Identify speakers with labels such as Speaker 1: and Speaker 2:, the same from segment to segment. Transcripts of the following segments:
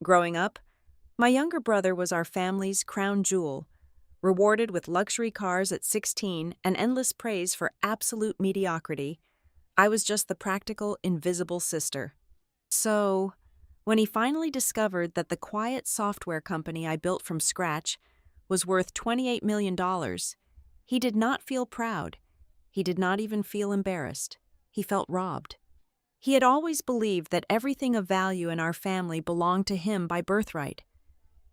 Speaker 1: Growing up, my younger brother was our family's crown jewel, rewarded with luxury cars at 16 and endless praise for absolute mediocrity. I was just the practical, invisible sister. So, when he finally discovered that the quiet software company I built from scratch was worth $28 million, he did not feel proud. He did not even feel embarrassed. He felt robbed. He had always believed that everything of value in our family belonged to him by birthright.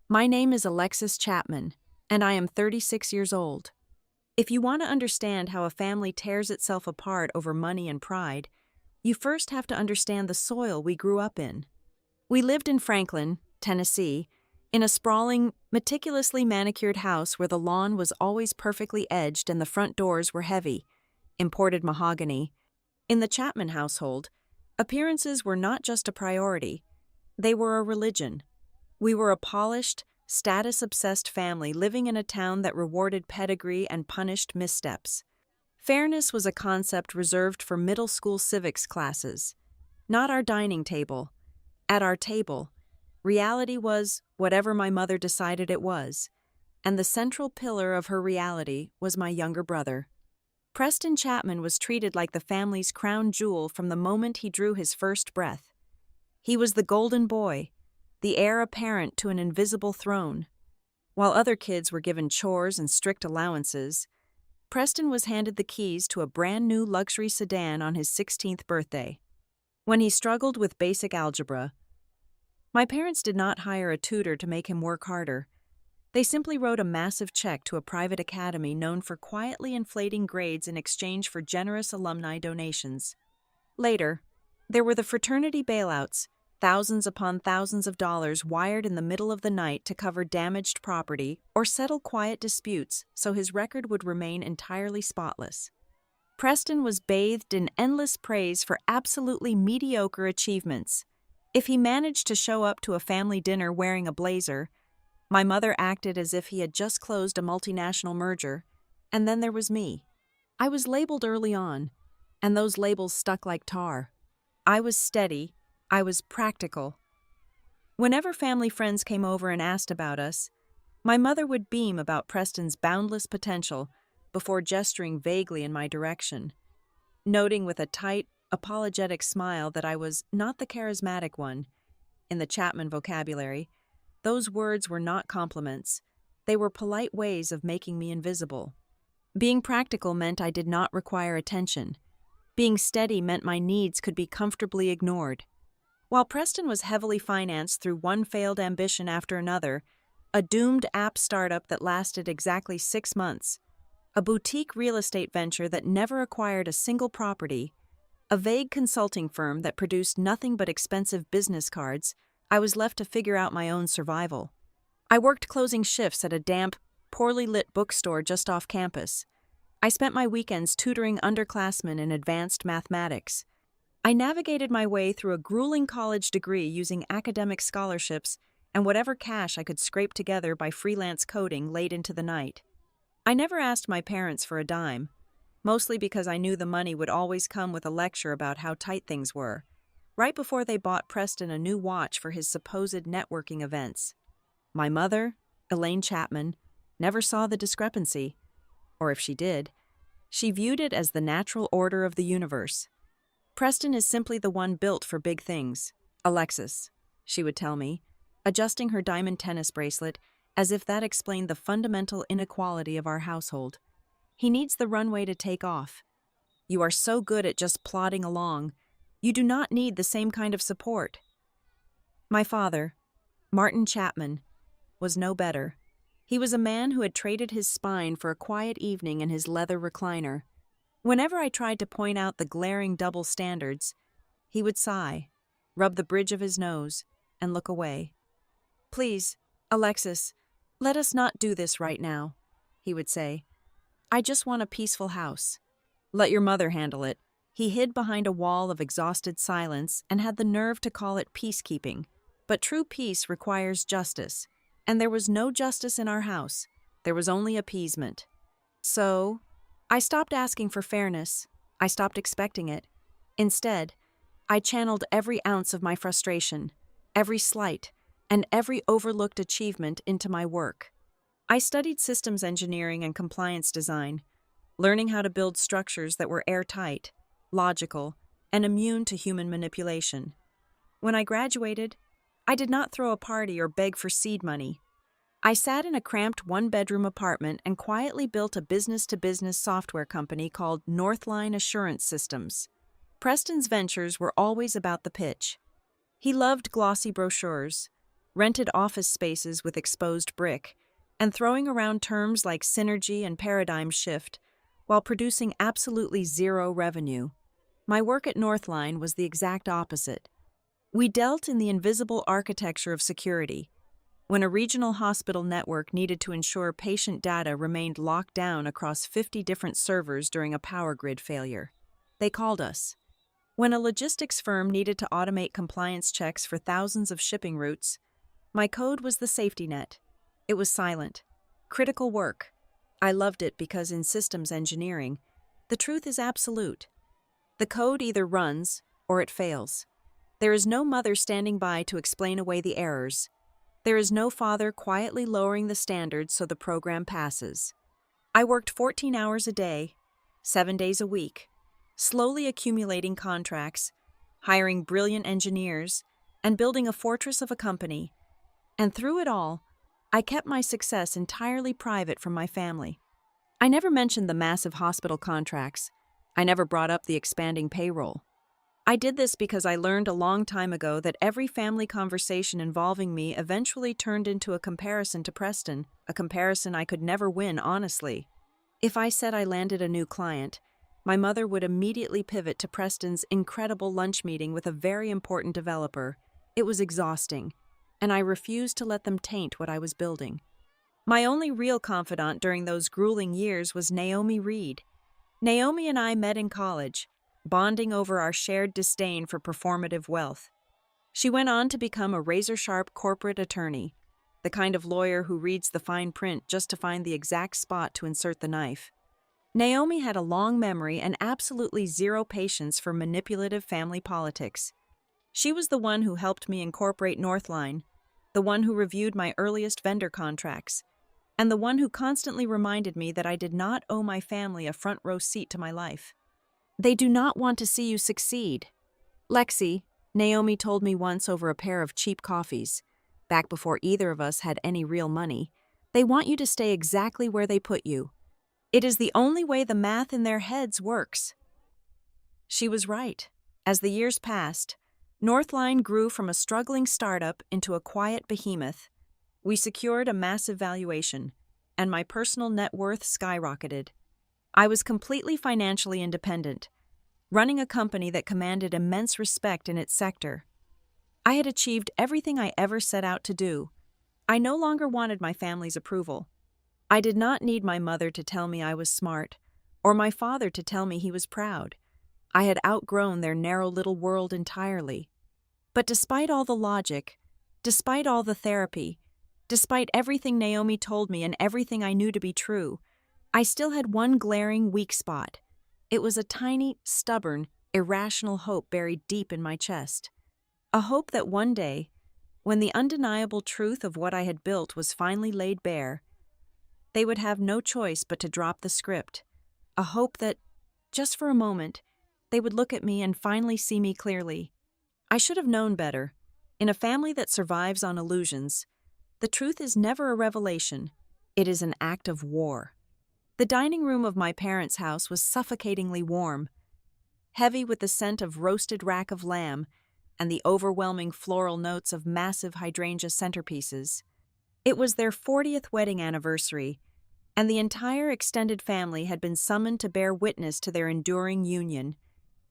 Speaker 1: My name is Alexis Chapman, and I am 36 years old. If you want to understand how a family tears itself apart over money and pride, you first have to understand the soil we grew up in. We lived in Franklin, Tennessee, in a sprawling, meticulously manicured house where the lawn was always perfectly edged and the front doors were heavy, imported mahogany. In the Chapman household, appearances were not just a priority, they were a religion. We were a polished, status-obsessed family living in a town that rewarded pedigree and punished missteps. Fairness was a concept reserved for middle school civics classes, not our dining table. At our table, reality was whatever my mother decided it was, and the central pillar of her reality was my younger brother. Preston Chapman was treated like the family's crown jewel from the moment he drew his first breath. He was the golden boy, the heir apparent to an invisible throne. While other kids were given chores and strict allowances, Preston was handed the keys to a brand new luxury sedan on his 16th birthday. When he struggled with basic algebra, my parents did not hire a tutor to make him work harder. They simply wrote a massive check to a private academy known for quietly inflating grades in exchange for generous alumni donations. Later, there were the fraternity bailouts, thousands upon thousands of dollars wired in the middle of the night to cover damaged property or settle quiet disputes so his record would remain entirely spotless. Preston was bathed in endless praise for absolutely mediocre achievements. If he managed to show up to a family dinner wearing a blazer, my mother acted as if he had just closed a multinational merger, and then there was me. I was labeled early on, and those labels stuck like tar. I was steady, I was practical. Whenever family friends came over and asked about us, my mother would beam about Preston's boundless potential before gesturing vaguely in my direction, noting with a tight, apologetic smile that I was not the charismatic one. In the Chapman vocabulary, those words were not compliments. They were polite ways of making me invisible. Being practical meant I did not require attention. Being steady meant my needs could be comfortably ignored. While Preston was heavily financed through one failed ambition after another, a doomed app startup that lasted exactly 6 months, a boutique real estate venture that never acquired a single property, a vague consulting firm that produced nothing but expensive business cards, I was left to figure out my own survival. I worked closing shifts at a damp, poorly lit bookstore just off campus. I spent my weekends tutoring underclassmen in advanced mathematics. I navigated my way through a grueling college degree using academic scholarships and whatever cash I could scrape together by freelance coding late into the night. I never asked my parents for a dime, mostly because I knew the money would always come with a lecture about how tight things were, right before they bought Preston a new watch for his supposed networking events. My mother, Elaine Chapman, never saw the discrepancy, or if she did, she viewed it as the natural order of the universe. Preston is simply the one built for big things. Alexis, she would tell me, adjusting her diamond tennis bracelet as if that explained the fundamental inequality of our household. He needs the runway to take off. You are so good at just plodding along. You do not need the same kind of support. My father, Martin Chapman, was no better. He was a man who had traded his spine for a quiet evening in his leather recliner. Whenever I tried to point out the glaring double standards, he would sigh, rub the bridge of his nose, and look away. "Please, Alexis, let us not do this right now," he would say. "I just want a peaceful house." "Let your mother handle it." He hid behind a wall of exhausted silence and had the nerve to call it peacekeeping. But true peace requires justice, and there was no justice in our house. There was only appeasement. So, I stopped asking for fairness. I stopped expecting it. Instead, I channeled every ounce of my frustration, every slight, and every overlooked achievement into my work. I studied systems engineering and compliance design, learning how to build structures that were airtight, logical, and immune to human manipulation. When I graduated, I did not throw a party or beg for seed money. I sat in a cramped one-bedroom apartment and quietly built a business-to-business software company called Northline Assurance Systems. Preston's ventures were always about the pitch. He loved glossy brochures, rented office spaces with exposed brick, and throwing around terms like synergy and paradigm shift while producing absolutely zero revenue. My work at Northline was the exact opposite. We dealt in the invisible architecture of security. When a regional hospital network needed to ensure patient data remained locked down across 50 different servers during a power grid failure, they called us. When a logistics firm needed to automate compliance checks for thousands of shipping routes, my code was the safety net. It was silent, critical work. I loved it because in systems engineering, the truth is absolute. The code either runs or it fails. There is no mother standing by to explain away the errors. There is no father quietly lowering the standards so the program passes. I worked 14 hours a day, 7 days a week, slowly accumulating contracts, hiring brilliant engineers, and building a fortress of a company. And through it all, I kept my success entirely private from my family. I never mentioned the massive hospital contracts. I never brought up the expanding payroll. I did this because I learned a long time ago that every family conversation involving me eventually turned into a comparison to Preston, a comparison I could never win honestly. If I said I landed a new client, my mother would immediately pivot to Preston's incredible lunch meeting with a very important developer. It was exhausting, and I refused to let them taint what I was building. My only real confidant during those grueling years was Naomi Reed. Naomi and I met in college, bonding over our shared disdain for performative wealth. She went on to become a razor-sharp corporate attorney, the kind of lawyer who reads the fine print just to find the exact spot to insert the knife. Naomi had a long memory and absolutely zero patience for manipulative family politics. She was the one who helped me incorporate Northline, the one who reviewed my earliest vendor contracts, and the one who constantly reminded me that I did not owe my family a front-row seat to my life. They do not want to see you succeed. Lexi, Naomi told me once over a pair of cheap coffees, back before either of us had any real money, they want you to stay exactly where they put you. It is the only way the math in their heads works. She was right. As the years passed, Northline grew from a struggling startup into a quiet behemoth. We secured a massive valuation, and my personal net worth skyrocketed. I was completely financially independent, running a company that commanded immense respect in its sector. I had achieved everything I ever set out to do. I no longer wanted my family's approval. I did not need my mother to tell me I was smart, or my father to tell me he was proud. I had outgrown their narrow little world entirely. But despite all the logic, despite all the therapy, despite everything Naomi told me and everything I knew to be true, I still had one glaring weak spot. It was a tiny, stubborn, irrational hope buried deep in my chest. A hope that one day, when the undeniable truth of what I had built was finally laid bare, they would have no choice but to drop the script. A hope that, just for a moment, they would look at me and finally see me clearly. I should have known better. In a family that survives on illusions, the truth is never a revelation. It is an act of war. The dining room of my parents' house was suffocatingly warm, heavy with the scent of roasted rack of lamb and the overwhelming floral notes of massive hydrangea centerpieces. It was their 40th wedding anniversary, and the entire extended family had been summoned to bear witness to their enduring union.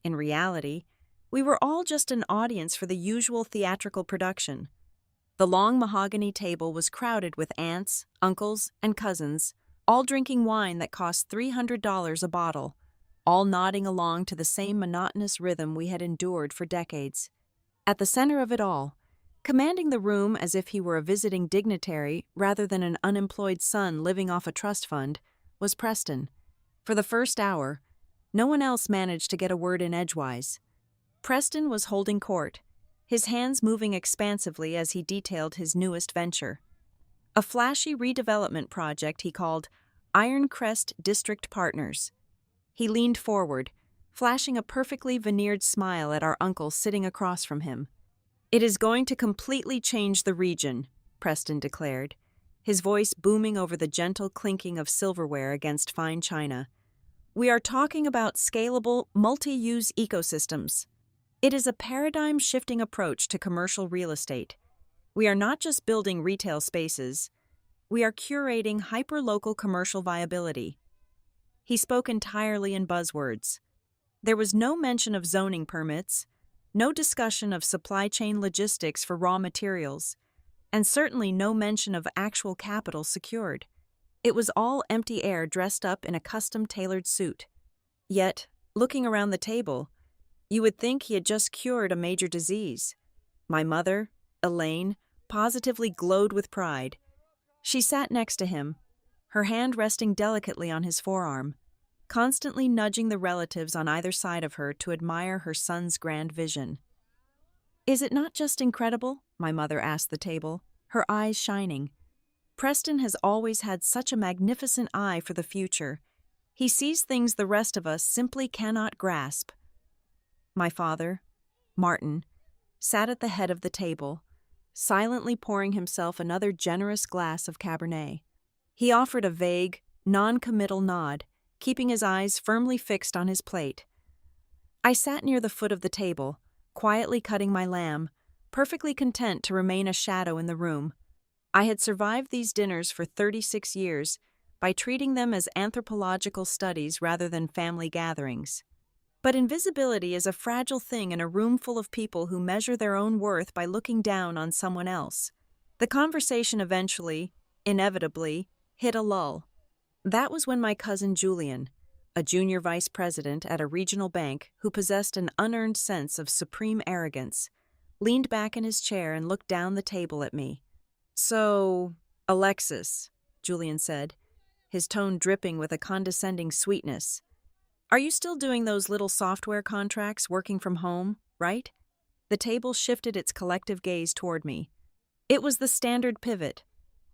Speaker 1: In reality, we were all just an audience for the usual theatrical production. The long mahogany table was crowded with aunts, uncles, and cousins, all drinking wine that cost $300 a bottle, all nodding along to the same monotonous rhythm we had endured for decades. At the center of it all, commanding the room as if he were a visiting dignitary rather than an unemployed son living off a trust fund, was Preston. For the first hour, no one else managed to get a word in edgewise. Preston was holding court, his hands moving expansively as he detailed his newest venture. A flashy redevelopment project he called Iron Crest District Partners. He leaned forward, flashing a perfectly veneered smile at our uncle sitting across from him. "It is going to completely change the region," Preston declared, his voice booming over the gentle clinking of silverware against fine china. "We are talking about scalable, multi-use ecosystems. It is a paradigm-shifting approach to commercial real estate. We are not just building retail spaces, we are curating hyper-local commercial viability." He spoke entirely in buzzwords. There was no mention of zoning permits, no discussion of supply chain logistics for raw materials, and certainly no mention of actual capital secured. It was all empty air dressed up in a custom-tailored suit. Yet, looking around the table, you would think he had just cured a major disease. My mother, Elaine, positively glowed with pride. She sat next to him, her hand resting delicately on his forearm, constantly nudging the relatives on either side of her to admire her son's grand vision. "Is it not just incredible?" my mother asked the table, her eyes shining. "Preston has always had such a magnificent eye for the future. He sees things the rest of us simply cannot grasp." My father, Martin, sat at the head of the table, silently pouring himself another generous glass of Cabernet. He offered a vague, non-committal nod, keeping his eyes firmly fixed on his plate. I sat near the foot of the table, quietly cutting my lamb, perfectly content to remain a shadow in the room. I had survived these dinners for 36 years by treating them as anthropological studies rather than family gatherings. But invisibility is a fragile thing in a room full of people who measure their own worth by looking down on someone else. The conversation eventually, inevitably, hit a lull. That was when my cousin Julian, a junior vice president at a regional bank who possessed an unearned sense of supreme arrogance, leaned back in his chair and looked down the table at me. "So, Alexis," Julian said, his tone dripping with a condescending sweetness, "are you still doing those little software contracts working from home, right?" The table shifted its collective gaze toward me. It was the standard pivot.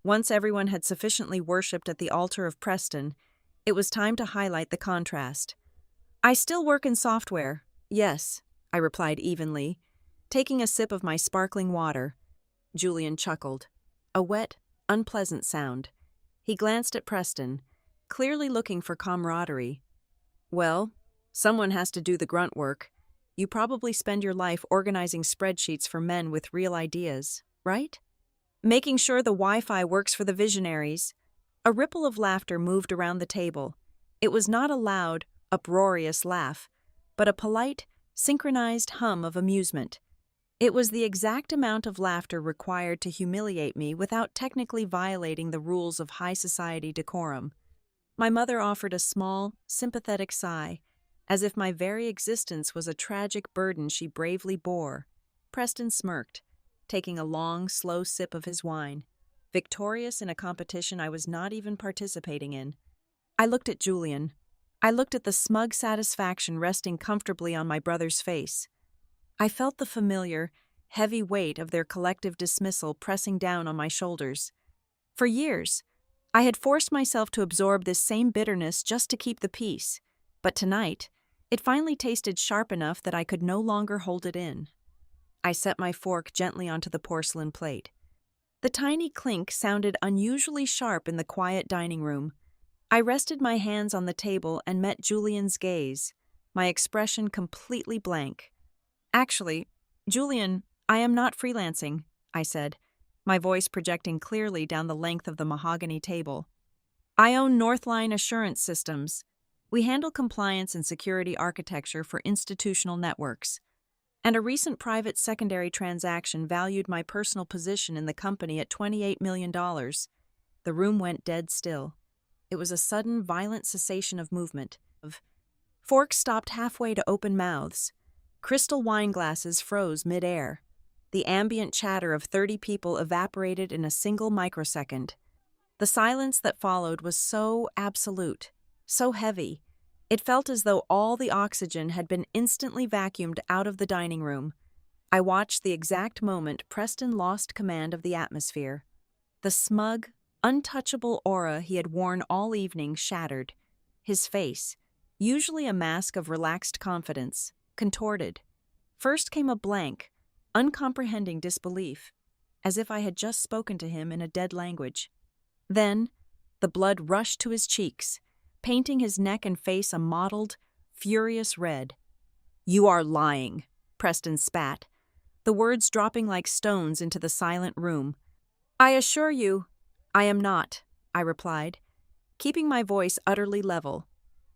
Speaker 1: Once everyone had sufficiently worshipped at the altar of Preston, it was time to highlight the contrast. "I still work in software, yes," I replied evenly, taking a sip of my sparkling water. Julian chuckled. A wet, unpleasant sound. He glanced at Preston, clearly looking for camaraderie. "Well, someone has to do the grunt work. You probably spend your life organizing spreadsheets for men with real ideas, right? Making sure the Wi-Fi works for the visionaries." A ripple of laughter moved around the table. It was not a loud, uproarious laugh, but a polite, synchronized hum of amusement. It was the exact amount of laughter required to humiliate me without technically violating the rules of high society decorum. My mother offered a small, sympathetic sigh, as if my very existence was a tragic burden she bravely bore. Preston smirked, taking a long, slow sip of his wine, victorious in a competition I was not even participating in. I looked at Julian. I looked at the smug satisfaction resting comfortably on my brother's face. I felt the familiar, heavy weight of their collective dismissal pressing down on my shoulders. For years, I had forced myself to absorb this same bitterness just to keep the peace, but tonight, it finally tasted sharp enough that I could no longer hold it in. I set my fork gently onto the porcelain plate. The tiny clink sounded unusually sharp in the quiet dining room. I rested my hands on the table and met Julian's gaze, my expression completely blank. "Actually, Julian, I am not freelancing," I said, my voice projecting clearly down the length of the mahogany table. "I own Northline Assurance Systems. We handle compliance and security architecture for institutional networks. And a recent private secondary transaction valued my personal position in the company at $28 million. The room went dead still. It was a sudden, violent cessation of movement. Forks stopped halfway to open mouths. Crystal wine glasses froze mid-air. The ambient chatter of 30 people evaporated in a single microsecond. The silence that followed was so absolute, so heavy. It felt as though all the oxygen had been instantly vacuumed out of the dining room. I watched the exact moment Preston lost command of the atmosphere. The smug, untouchable aura he had worn all evening shattered. His face, usually a mask of relaxed confidence, contorted. First came a blank, uncomprehending disbelief, as if I had just spoken to him in a dead language. Then, the blood rushed to his cheeks, painting his neck and face a mottled, furious red. "You are lying," Preston spat, the words dropping like stones into the silent room. "I assure you, I am not," I replied, keeping my voice utterly level.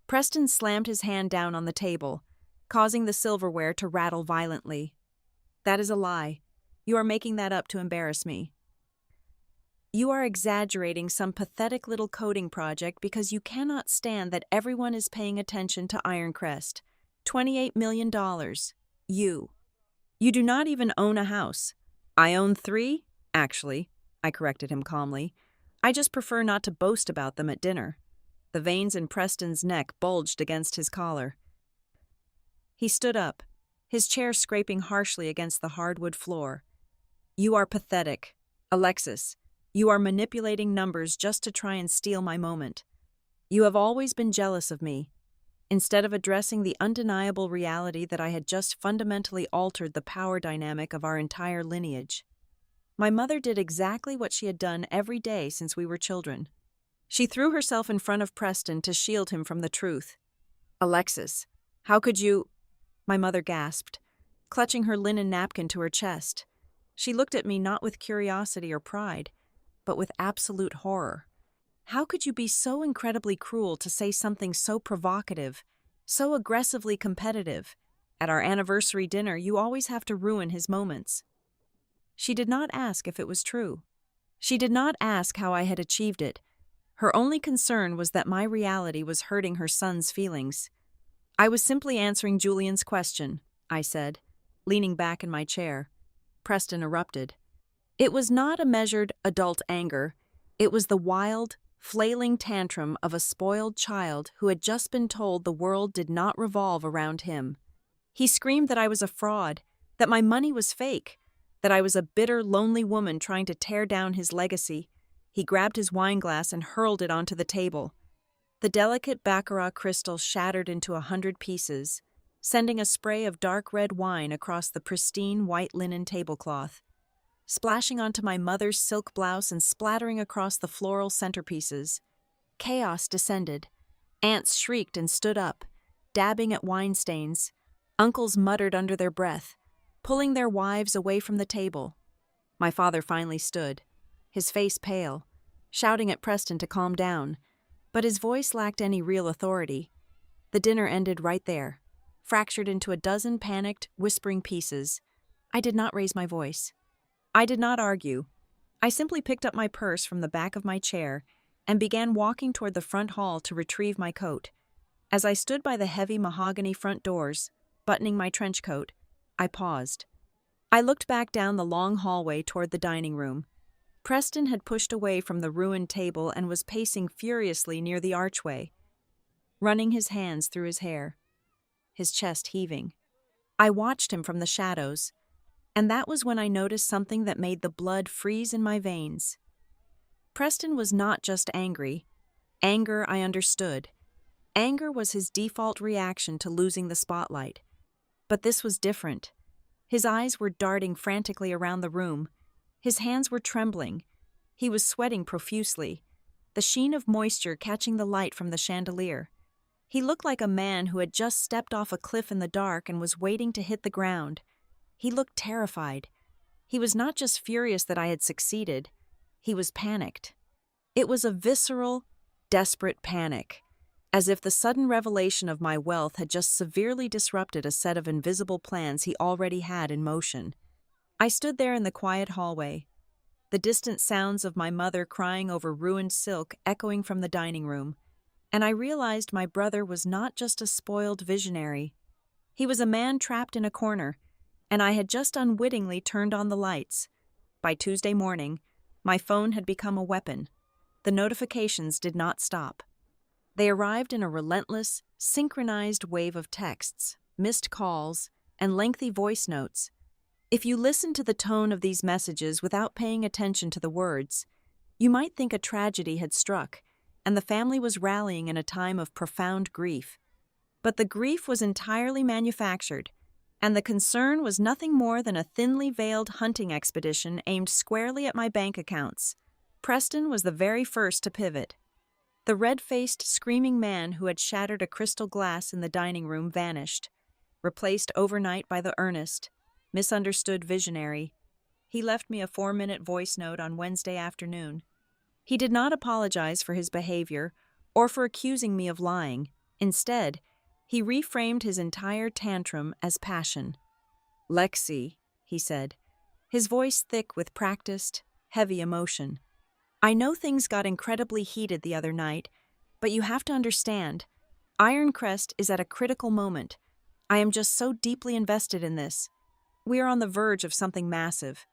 Speaker 1: Preston slammed his hand down on the table, causing the silverware to rattle violently. "That is a lie. You are making that up to embarrass me. You are exaggerating some pathetic little coding project because you cannot stand that everyone is paying attention to Ironcrest. $28 million. You. You do not even own a house. I own 3, actually," I corrected him calmly. "I just prefer not to boast about them at dinner." The veins in Preston's neck bulged against his collar. He stood up, his chair scraping harshly against the hardwood floor. "You are pathetic. Alexis, you are manipulating numbers just to try and steal my moment. You have always been jealous of me. Instead of addressing the undeniable reality that I had just fundamentally altered the power dynamic of our entire lineage. My mother did exactly what she had done every day since we were children. She threw herself in front of Preston to shield him from the truth. Alexis, how could you—" My mother gasped, clutching her linen napkin to her chest. She looked at me not with curiosity or pride, but with absolute horror. "How could you be so incredibly cruel to say something so provocative, so aggressively competitive? At our anniversary dinner, you always have to ruin his moments." She did not ask if it was true. She did not ask how I had achieved it. Her only concern was that my reality was hurting her son's feelings. "I was simply answering Julian's question," I said, leaning back in my chair. Preston erupted. It was not a measured adult anger. It was the wild, flailing tantrum of a spoiled child who had just been told the world did not revolve around him. He screamed that I was a fraud, that my money was fake, that I was a bitter, lonely woman trying to tear down his legacy. He grabbed his wineglass and hurled it onto the table. The delicate baccarat crystal shattered into 100 pieces, sending a spray of dark red wine across the pristine white linen tablecloth, splashing onto my mother's silk blouse and splattering across the floral centerpieces. Chaos descended. Aunts shrieked and stood up, dabbing at wine stains. Uncles muttered under their breath, pulling their wives away from the table. My father finally stood, his face pale, shouting at Preston to calm down, but his voice lacked any real authority. The dinner ended right there, fractured into a dozen panicked, whispering pieces. I did not raise my voice. I did not argue. I simply picked up my purse from the back of my chair and began walking toward the front hall to retrieve my coat. As I stood by the heavy mahogany front doors, buttoning my trench coat, I paused. I looked back down the long hallway toward the dining room. Preston had pushed away from the ruined table and was pacing furiously near the archway, running his hands through his hair, his chest heaving. I watched him from the shadows, and that was when I noticed something that made the blood freeze in my veins. Preston was not just angry. Anger I understood. Anger was his default reaction to losing the spotlight. But this was different. His eyes were darting frantically around the room. His hands were trembling. He was sweating profusely, the sheen of moisture catching the light from the chandelier. He looked like a man who had just stepped off a cliff in the dark and was waiting to hit the ground. He looked terrified. He was not just furious that I had succeeded. He was panicked. It was a visceral, desperate panic, as if the sudden revelation of my wealth had just severely disrupted a set of invisible plans he already had in motion. I stood there in the quiet hallway, the distant sounds of my mother crying over ruined silk echoing from the dining room, and I realized my brother was not just a spoiled visionary. He was a man trapped in a corner, and I had just unwittingly turned on the lights. By Tuesday morning, my phone had become a weapon. The notifications did not stop. They arrived in a relentless, synchronized wave of texts, missed calls, and lengthy voice notes. If you listen to the tone of these messages without paying attention to the words, you might think a tragedy had struck, and the family was rallying in a time of profound grief. But the grief was entirely manufactured, and the concern was nothing more than a thinly veiled hunting expedition aimed squarely at my bank accounts. Preston was the very first to pivot. The red-faced, screaming man who had shattered a crystal glass in the dining room vanished, replaced overnight by the earnest, misunderstood visionary. He left me a 4-minute voice note on Wednesday afternoon. He did not apologize for his behavior or for accusing me of lying. Instead, he reframed his entire tantrum as passion. "Lexi," he said, his voice thick with practiced, heavy emotion. "I know things got incredibly heated the other night, but you have to understand, Ironcrest is at a critical moment. I am just so deeply invested in this. We are on the verge of something massive.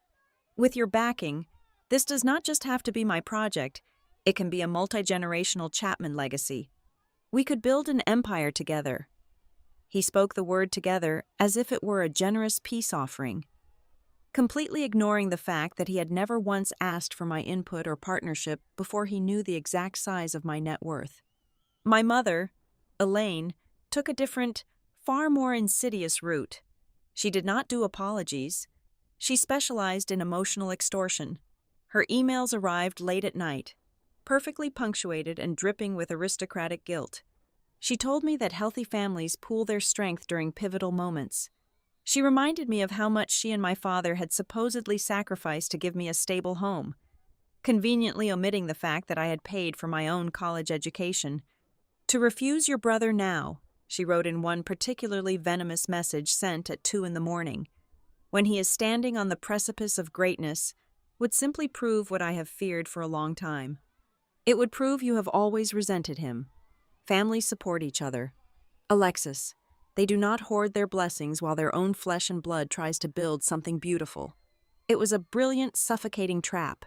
Speaker 1: With your backing, this does not just have to be my project, it can be a multi-generational Chapman legacy. We could build an empire together." He spoke the word together as if it were a generous peace offering, completely ignoring the fact that he had never once asked for my input or partnership before he knew the exact size of my net worth. My mother, Elaine, took a different, far more insidious route. She did not do apologies. She specialized in emotional extortion. Her emails arrived late at night, perfectly punctuated and dripping with aristocratic guilt. She told me that healthy families pool their strength during pivotal moments. She reminded me of how much she and my father had supposedly sacrificed to give me a stable home, conveniently omitting the fact that I had paid for my own college education. "To refuse your brother now," she wrote in one particularly venomous message sent at 2 a.m, "when he is standing on the precipice of greatness, would simply prove what I have feared for a long time. It would prove you have always resented him. Families support each other. Alexis, they do not hoard their blessings while their own flesh and blood tries to build something beautiful." It was a brilliant, suffocating trap.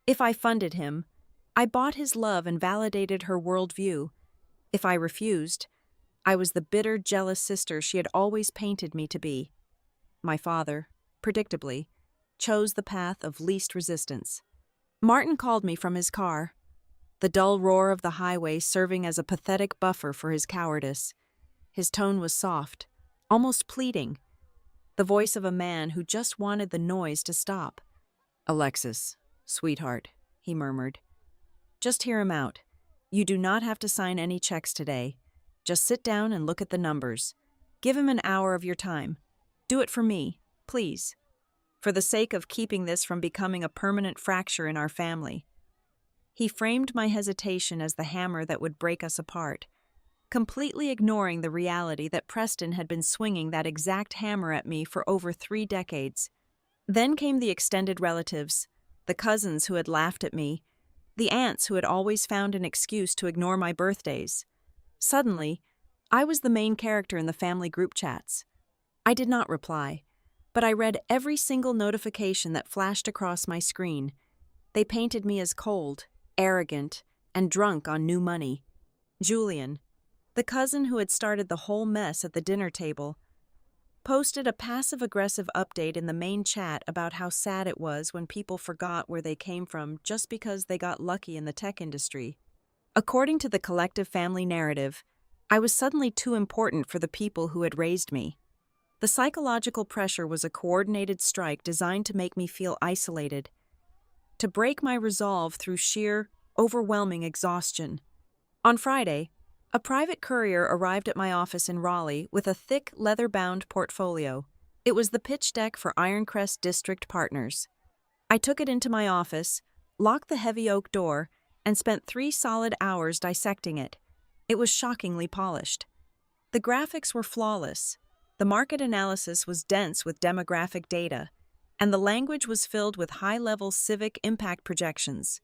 Speaker 1: If I funded him, I bought his love and validated her worldview. If I refused, I was the bitter, jealous sister she had always painted me to be. My father, predictably, chose the path of least resistance. Martin called me from his car, the dull roar of the highway serving as a pathetic buffer for his cowardice. His tone was soft, almost pleading, the voice of a man who just wanted the noise to stop. "Alexis, sweetheart," he murmured. "Just hear him out. You do not have to sign any checks today. Just sit down and look at the numbers. Give him an hour of your time. Do it for me, please. For the sake of keeping this from becoming a permanent fracture in our family." He framed my hesitation as the hammer that would break us apart, completely ignoring the reality that Preston had been swinging that exact hammer at me for over 3 decades. Then came the extended relatives, the cousins who had laughed at me, the aunts who had always found an excuse to ignore my birthdays. Suddenly, I was the main character in the family group chats. I did not reply, but I read every single notification that flashed across my screen. They painted me as cold, arrogant, and drunk on new money. Julian, the cousin who had started the whole mess at the dinner table, posted a passive-aggressive update in the main chat about how sad it was when people forgot where they came from just because they got lucky in the tech industry. According to the collective family narrative, I was suddenly too important for the people who had raised me. The psychological pressure was a coordinated strike designed to make me feel isolated, to break my resolve through sheer, overwhelming exhaustion. On Friday, a private courier arrived at my office in Raleigh with a thick, leather-bound portfolio. It was the pitch deck for Ironcrest District Partners. I took it into my office, locked the heavy oak door, and spent 3 solid hours dissecting it. It was shockingly polished. The graphics were flawless, the market analysis was dense with demographic data, and the language was filled with high-level civic impact projections.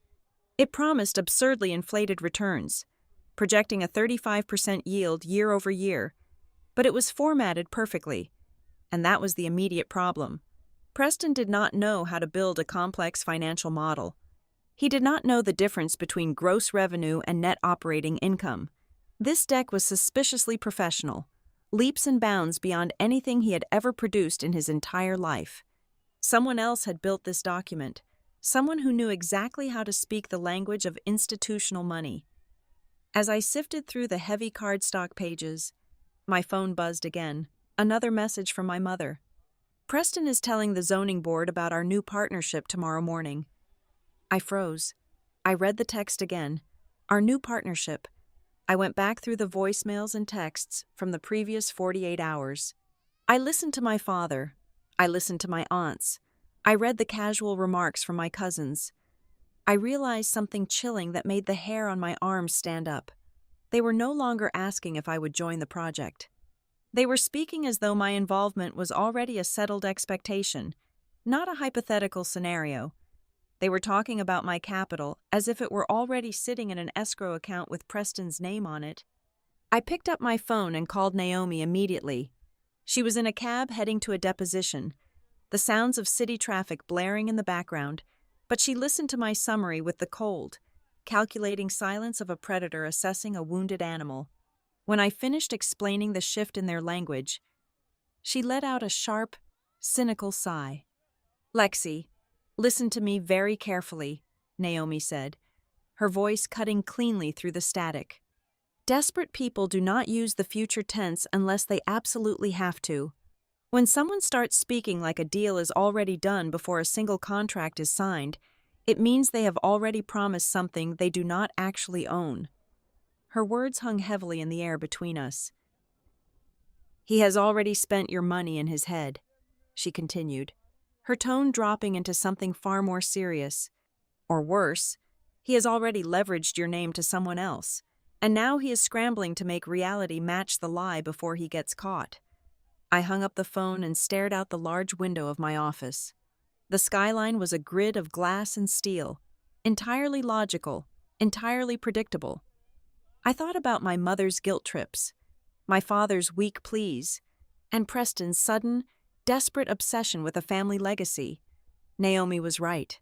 Speaker 1: It promised absurdly inflated returns, projecting a 35% yield year over year, but it was formatted perfectly, and that was the immediate problem. Preston did not know how to build a complex financial model. He did not know the difference between gross revenue and net operating income. This deck was suspiciously professional, leaps and bounds beyond anything he had ever produced in his entire life. Someone else had built this document, someone who knew exactly how to speak the language of institutional money. As I sifted through the heavy cardstock pages, my phone buzzed again, another message from my mother. Preston is telling the zoning board about our new partnership tomorrow morning. I froze. I read the text again. Our new partnership. I went back through the voicemails and texts from the previous 48 hours. I listened to my father. I listened to my aunts. I read the casual remarks from my cousins. I realized something chilling that made the hair on my arms stand up. They were no longer asking if I would join the project. They were speaking as though my involvement was already a settled expectation, not a hypothetical scenario. They were talking about my capital as if it were already sitting in an escrow account with Preston's name on it. I picked up my phone and called Naomi immediately. She was in a cab heading to a deposition, the sounds of city traffic blaring in the background, but she listened to my summary with the cold, calculating silence of a predator assessing a wounded animal. When I finished explaining the shift in their language, she let out a sharp, cynical sigh. "Lexi, listen to me very carefully," Naomi said, her voice cutting cleanly through the static. "Desperate people do not use the future tense unless they absolutely have to. When someone starts speaking like a deal is already done before a single contract is signed, it means they have already promised something they do not actually own." Her words hung heavily in the air between us. "He has already spent your money in his head," she continued, her tone dropping into something far more serious. "Or worse, he has already leveraged your name to someone else, and now he is scrambling to make reality match the lie before he gets caught." I hung up the phone and stared out the large window of my office. The skyline was a grid of glass and steel, entirely logical, entirely predictable. I thought about my mother's guilt trips, my father's weak pleas, and Preston's sudden, desperate obsession with a family legacy. Naomi was right.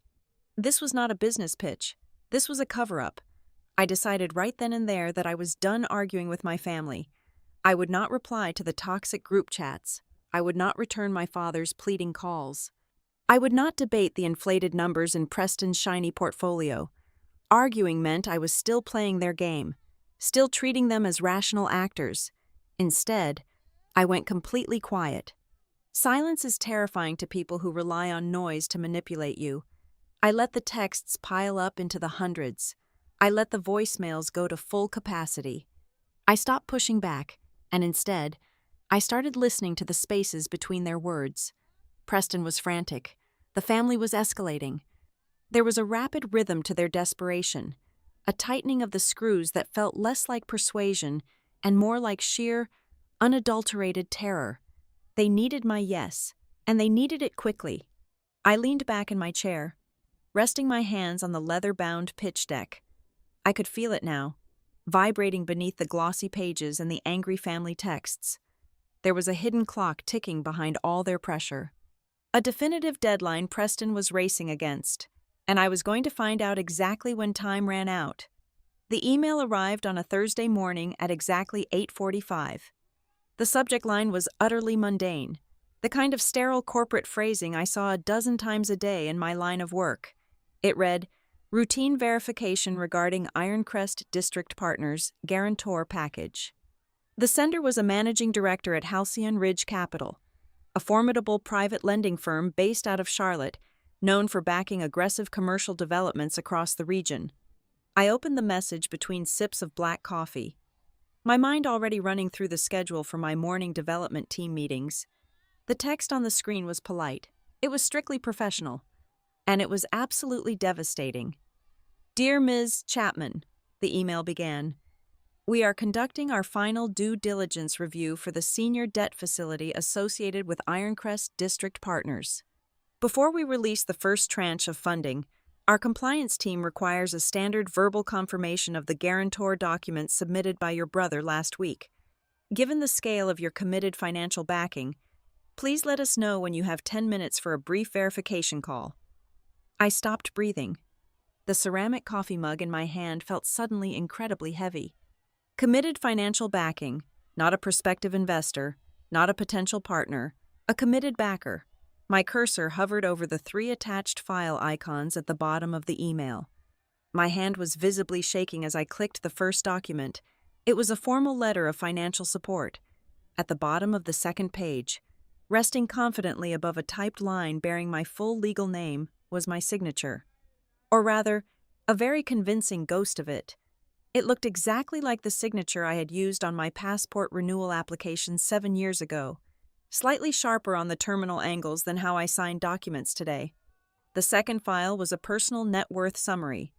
Speaker 1: This was not a business pitch. This was a cover-up. I decided right then and there that I was done arguing with my family. I would not reply to the toxic group chats. I would not return my father's pleading calls. I would not debate the inflated numbers in Preston's shiny portfolio. Arguing meant I was still playing their game, still treating them as rational actors. Instead, I went completely quiet. Silence is terrifying to people who rely on noise to manipulate you. I let the texts pile up into the hundreds. I let the voicemails go to full capacity. I stopped pushing back, and instead, I started listening to the spaces between their words. Preston was frantic. The family was escalating. There was a rapid rhythm to their desperation, a tightening of the screws that felt less like persuasion and more like sheer, unadulterated terror. They needed my yes, and they needed it quickly. I leaned back in my chair, resting my hands on the leather-bound pitch deck. I could feel it now, vibrating beneath the glossy pages and the angry family texts. There was a hidden clock ticking behind all their pressure. A definitive deadline Preston was racing against, and I was going to find out exactly when time ran out. The email arrived on a Thursday morning at exactly 8:45. The subject line was utterly mundane, the kind of sterile corporate phrasing I saw a dozen times a day in my line of work. It read, "Routine verification regarding Ironcrest District Partners Guarantor Package." The sender was a managing director at Halcyon Ridge Capital, a formidable private lending firm based out of Charlotte, known for backing aggressive commercial developments across the region. I opened the message between sips of black coffee, my mind already running through the schedule for my morning development team meetings. The text on the screen was polite. It was strictly professional. And it was absolutely devastating. "Dear Ms. Chapman," the email began, "we are conducting our final due diligence review for the senior debt facility associated with Ironcrest District Partners. Before we release the first tranche of funding, our compliance team requires a standard verbal confirmation of the guarantor documents submitted by your brother last week. Given the scale of your committed financial backing, please let us know when you have 10 minutes for a brief verification call." I stopped breathing. The ceramic coffee mug in my hand felt suddenly incredibly heavy. Committed financial backing, not a prospective investor, not a potential partner, a committed backer. My cursor hovered over the 3 attached file icons at the bottom of the email. My hand was visibly shaking as I clicked the first document. It was a formal letter of financial support. At the bottom of the second page, resting confidently above a typed line bearing my full legal name, was my signature. Or rather, a very convincing ghost of it. It looked exactly like the signature I had used on my passport renewal application 7 years ago, slightly sharper on the terminal angles than how I signed documents today. The second file was a personal net worth summary.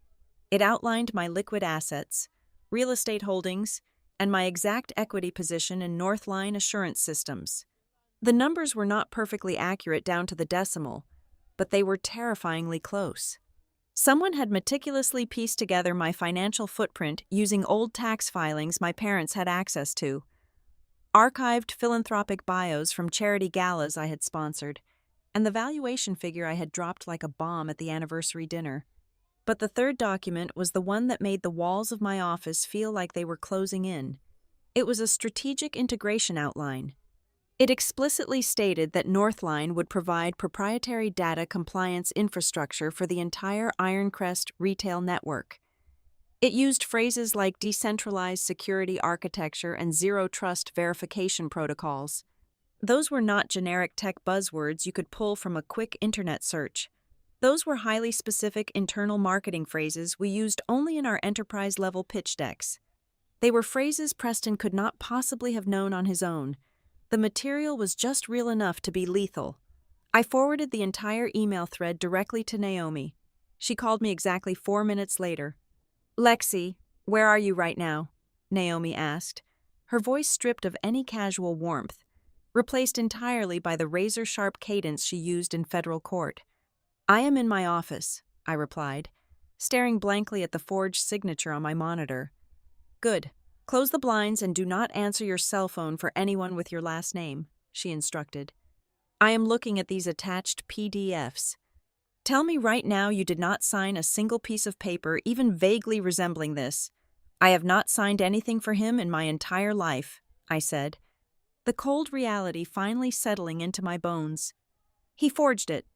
Speaker 1: It outlined my liquid assets, real estate holdings, and my exact equity position in Northline Assurance Systems. The numbers were not perfectly accurate down to the decimal, but they were terrifyingly close. Someone had meticulously pieced together my financial footprint using old tax filings my parents had access to, archived philanthropic bios from charity galas I had sponsored, and the valuation figure I had dropped like a bomb at the anniversary dinner. But the third document was the one that made the walls of my office feel like they were closing in. It was a strategic integration outline. It explicitly stated that Northline would provide proprietary data compliance infrastructure for the entire Ironcrest retail network. It used phrases like decentralized security architecture and zero trust verification protocols. Those were not generic tech buzzwords you could pull from a quick internet search. Those were highly specific internal marketing phrases we used only in our enterprise-level pitch decks. They were phrases Preston could not possibly have known on his own. The material was just real enough to be lethal. I forwarded the entire email thread directly to Naomi. She called me exactly 4 minutes later. "Lexi, where are you right now?" Naomi asked, her voice stripped of any casual warmth, replaced entirely by the razor-sharp cadence she used in federal court. "I am in my office," I replied, staring blankly at the forged signature on my monitor. "Good. Close the blinds and do not answer your cell phone for anyone with your last name," she instructed. "I am looking at these attached PDFs. Tell me right now you did not sign a single piece of paper even vaguely resembling this." "I have not signed anything for him in my entire life," I said, the cold reality finally settling into my bones. "He forged it.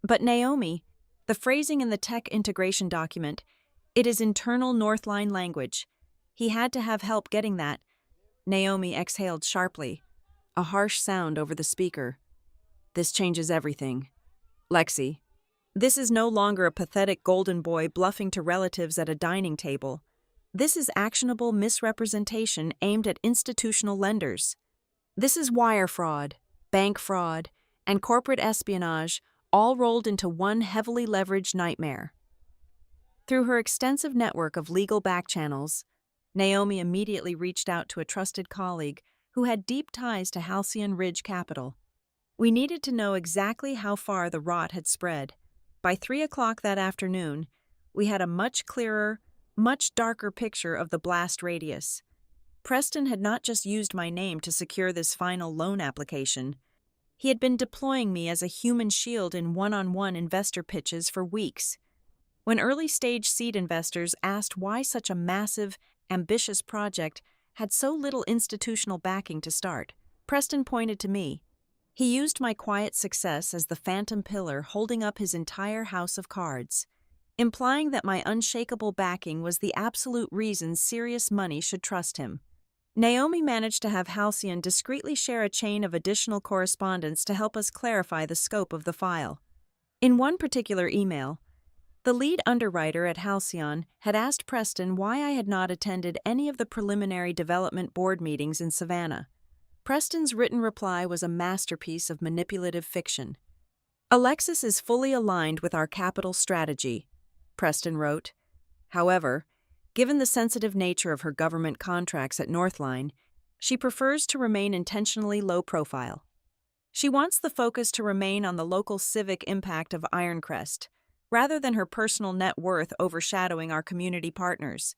Speaker 1: But Naomi, the phrasing in the tech integration document, it is internal Northline language. He had to have help getting that." Naomi exhaled sharply, a harsh sound over the speaker. "This changes everything. Lexi, this is no longer a pathetic golden boy bluffing to relatives at a dining table. This is actionable misrepresentation aimed at institutional lenders. This is wire fraud, bank fraud, and corporate espionage all rolled into one heavily leveraged nightmare." Through her extensive network of legal back channels, Naomi immediately reached out to a trusted colleague who had deep ties to Halcyon Ridge Capital. We needed to know exactly how far the rot had spread. By 3 o'clock that afternoon, we had a much clearer, much darker picture of the blast radius. Preston had not just used my name to secure this final loan application. He had been deploying me as a human shield in one-on-one investor pitches for weeks. When early-stage seed investors asked why such a massive, ambitious project had so little institutional backing to start, Preston pointed to me. He used my quiet success as the phantom pillar holding up his entire house of cards, implying that my unshakable backing was the absolute reason serious money should trust him. Naomi managed to have Halcyon discreetly share a chain of additional correspondence to help us clarify the scope of the file. In one particular email, the lead underwriter at Halcyon had asked Preston why I had not attended any of the preliminary development board meetings in Savannah. Preston's written reply was a masterpiece of manipulative fiction. "Alexis is fully aligned with our capital strategy," Preston wrote. "However, given the sensitive nature of her government contracts at Northline, she prefers to remain intentionally low profile. She wants the focus to remain on the local civic impact of Ironcrest, rather than her personal net worth overshadowing our community partners."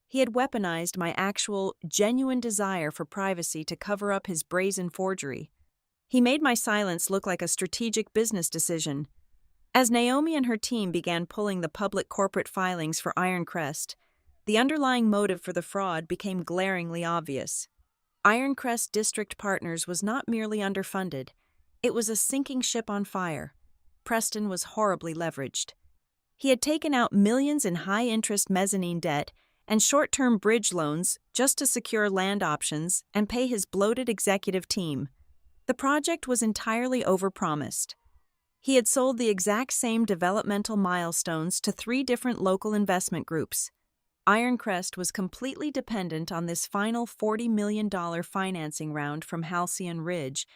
Speaker 1: He had weaponized my actual, genuine desire for privacy to cover up his brazen forgery. He made my silence look like a strategic business decision. As Naomi and her team began pulling the public corporate filings for Ironcrest, the underlying motive for the fraud became glaringly obvious. Ironcrest District Partners was not merely underfunded, It was a sinking ship on fire. Preston was horribly leveraged. He had taken out millions in high-interest mezzanine debt and short-term bridge loans just to secure land options and pay his bloated executive team. The project was entirely overpromised. He had sold the exact same developmental milestones to 3 different local investment groups. Ironcrest was completely dependent on this final $40 million financing round from Halcyon Ridge,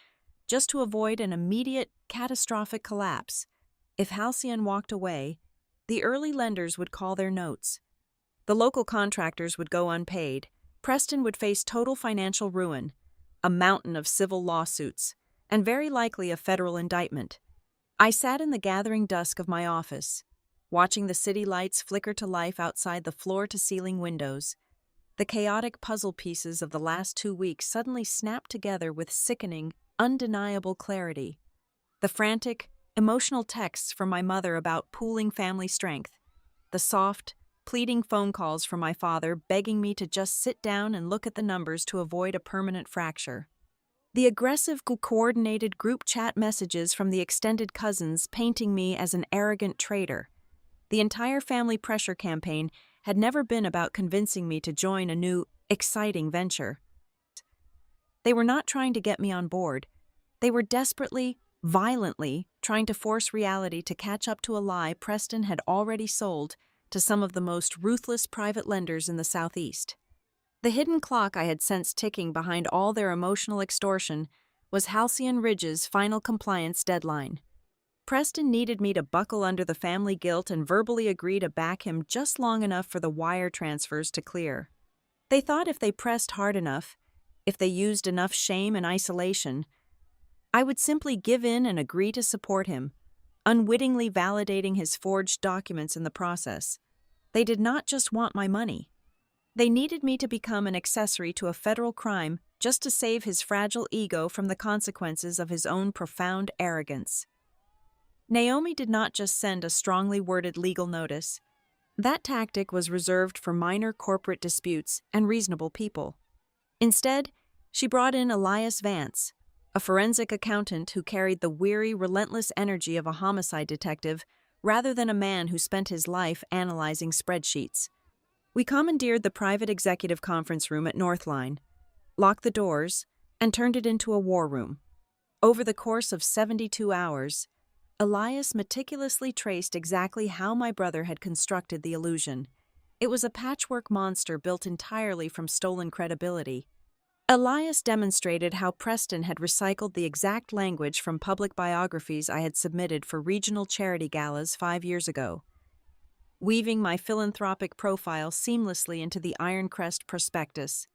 Speaker 1: just to avoid an immediate, catastrophic collapse. If Halcyon walked away, the early lenders would call their notes. The local contractors would go unpaid. Preston would face total financial ruin, a mountain of civil lawsuits, and very likely a federal indictment. I sat in the gathering dusk of my office, watching the city lights flicker to life outside the floor-to-ceiling windows. The chaotic puzzle pieces of the last 2 weeks suddenly snapped together with sickening, undeniable clarity. The frantic, emotional texts from my mother about pooling family strength. The soft, pleading phone calls from my father begging me to just sit down and look at the numbers to avoid a permanent fracture. The aggressive, coordinated group chat messages from the extended cousins painting me as an arrogant traitor. The entire family pressure campaign had never been about convincing me to join a new, exciting venture. They were not trying to get me on board. They were desperately, violently trying to force reality to catch up to a lie Preston had already sold to some of the most ruthless private lenders in the Southeast. The hidden clock I had sensed ticking behind all their emotional extortion was Halcyon Ridge's final compliance deadline. Preston needed me to buckle under the family guilt and verbally agree to back him just long enough for the wire transfers to clear. They thought if they pressed hard enough, if they used enough shame and isolation, I would simply give in and agree to support him, unwittingly validating his forged documents in the process. They did not just want my money. They needed me to become an accessory to a federal crime just to save his fragile ego from the consequences of his own profound arrogance. Naomi did not just send a strongly worded legal notice. That tactic was reserved for minor corporate disputes and reasonable people. Instead, she brought in Elias Vance, a forensic accountant who carried the weary, relentless energy of a homicide detective rather than a man who spent his life analyzing spreadsheets. We commandeered the private executive conference room at Northline, locked the doors, and turned it into a war room. Over the course of 72 hours, Elias meticulously traced exactly how my brother had constructed the illusion. It was a patchwork monster built entirely from stolen credibility. Elias demonstrated how Preston had recycled the exact language from public biographies I had submitted for regional charity galas 5 years ago, weaving my philanthropic profile seamlessly into the Ironcrest prospectus.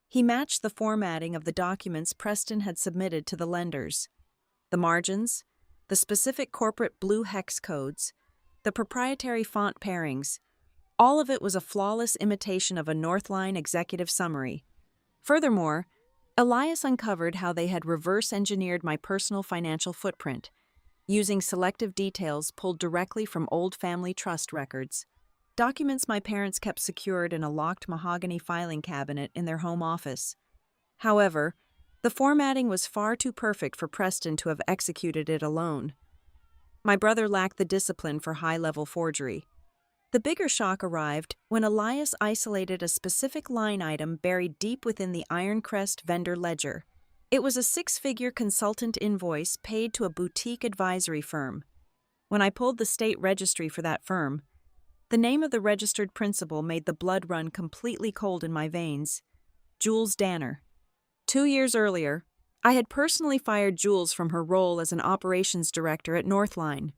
Speaker 1: He matched the formatting of the documents Preston had submitted to the lenders. The margins, the specific corporate blue hex codes, the proprietary font pairings, all of it was a flawless imitation of a Northline executive summary. Furthermore, Elias uncovered how they had reverse-engineered my personal financial footprint, using selective details pulled directly from old family trust records, documents my parents kept secured in a locked mahogany filing cabinet in their home office. However, the formatting was far too perfect for Preston to have executed it alone. My brother lacked the discipline for high-level forgery. The bigger shock arrived when Elias isolated a specific line item buried deep within the Ironcrest vendor ledger. It was a 6-figure consultant invoice paid to a boutique advisory firm. When I pulled the state registry for that firm, the name of the registered principal made the blood run completely cold in my veins. Jules Danner. 2 years earlier, I had personally fired Jules from her role as an operations director at Northline.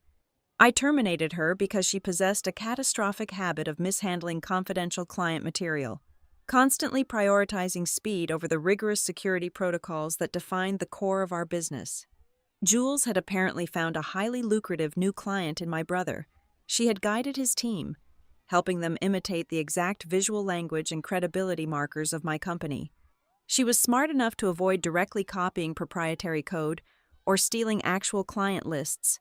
Speaker 1: I terminated her because she possessed a catastrophic habit of mishandling confidential client material, constantly prioritizing speed over the rigorous security protocols that defined the core of our business. Jules had apparently found a highly lucrative new client in my brother. She had guided his team, helping them imitate the exact visual language and credibility markers of my company. She was smart enough to avoid directly copying proprietary code or stealing actual client lists,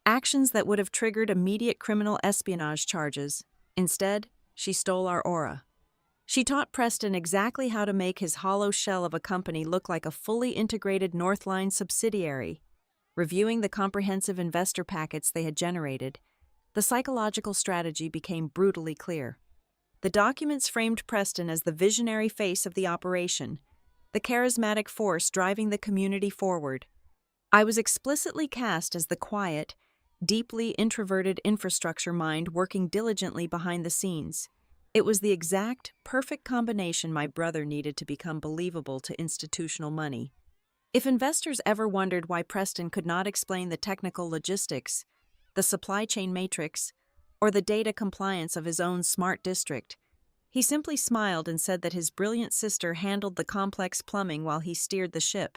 Speaker 1: actions that would have triggered immediate criminal espionage charges. Instead, she stole our aura. She taught Preston exactly how to make his hollow shell of a company look like a fully integrated Northline subsidiary. Reviewing the comprehensive investor packets they had generated, the psychological strategy became brutally clear. The documents framed Preston as the visionary face of the operation, the charismatic force driving the community forward. I was explicitly cast as the quiet, deeply introverted infrastructure mind working diligently behind the scenes. It was the exact, perfect combination my brother needed to become believable to institutional money. If investors ever wondered why Preston could not explain the technical logistics, the supply chain matrix, or the data compliance of his own smart district, he simply smiled and said that his brilliant sister handled the complex plumbing while he steered the ship.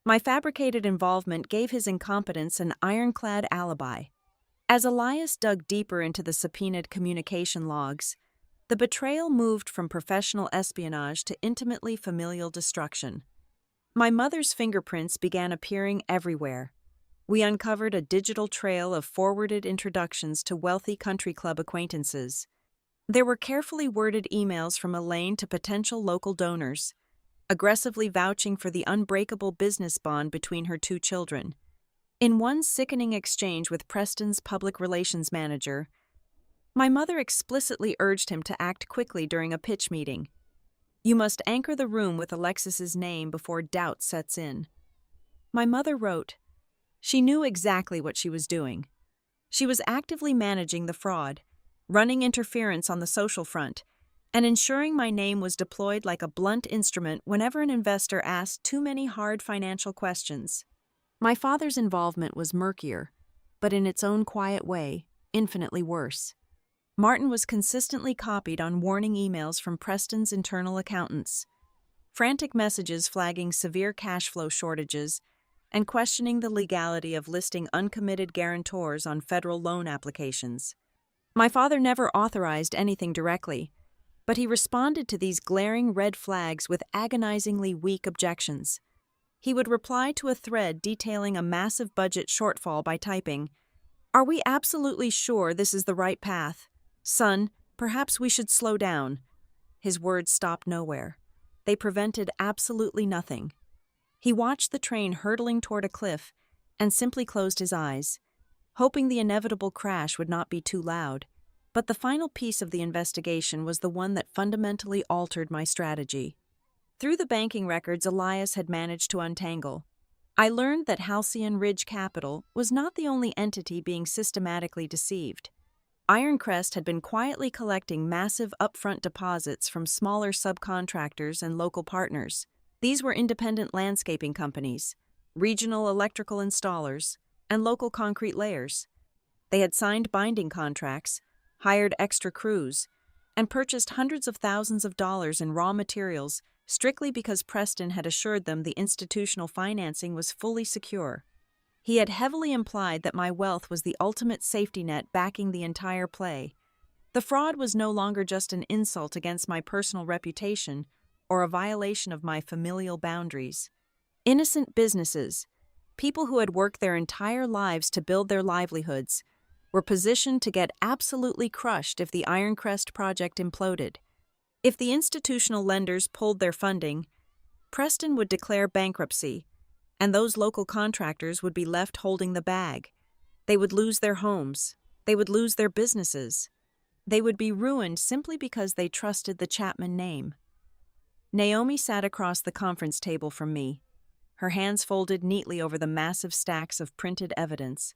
Speaker 1: My fabricated involvement gave his incompetence an ironclad alibi. As Elias dug deeper into the subpoenaed communication logs, the betrayal moved from professional espionage to intimately familial destruction. My mother's fingerprints began appearing everywhere. We uncovered a digital trail of forwarded introductions to wealthy country club acquaintances. There were carefully worded emails from Elaine to potential local donors, aggressively vouching for the unbreakable business bond between her two children. In one sickening exchange with Preston's public relations manager, my mother explicitly urged him to act quickly during a pitch meeting. "You must anchor the room with Alexis's name before doubt sets in." My mother wrote, "She knew exactly what she was doing. She was actively managing the fraud, running interference on the social front, and ensuring my name was deployed like a blunt instrument whenever an investor asked too many hard financial questions." My father's involvement was murkier, but in its own quiet way, infinitely worse. Martin was consistently copied on warning emails from Preston's internal accountants, frantic messages flagging severe cash flow shortages, and questioning the legality of listing uncommitted guarantors on federal loan applications. My father never authorized anything directly, but he responded to these glaring red flags with agonizingly weak objections. He would reply to a thread detailing a massive budget shortfall by typing, "Are we absolutely sure this is the right path? Son, perhaps we should slow down." His words stopped nowhere. They prevented absolutely nothing. He watched the train hurtling toward a cliff and simply closed his eyes, hoping the inevitable crash would not be too loud. But the final piece of the investigation was the one that fundamentally altered my strategy. Through the banking records Elias had managed to untangle, I learned that Halcyon Ridge Capital was not the only entity being systematically deceived. Ironcrest had been quietly collecting massive upfront deposits from smaller subcontractors and local partners. These were independent landscaping companies, regional electrical installers, and local concrete layers. They had signed binding contracts, hired extra crews, and purchased hundreds of thousands of dollars in raw materials strictly because Preston had assured them the institutional financing was fully secure. He had heavily implied that my wealth was the ultimate safety net backing the entire play. The fraud was no longer just an insult against my personal reputation or a violation of my familial boundaries. Innocent businesses, people who had worked their entire lives to build their livelihoods, were positioned to get absolutely crushed if the Ironcrest project imploded. If the institutional lenders pulled their funding, Preston would declare bankruptcy, and those local contractors would be left holding the bag. They would lose their homes. They would lose their businesses. They would be ruined simply because they trusted the Chapman name. Naomi sat across the conference table from me, her hands folded neatly over the massive stacks of printed evidence.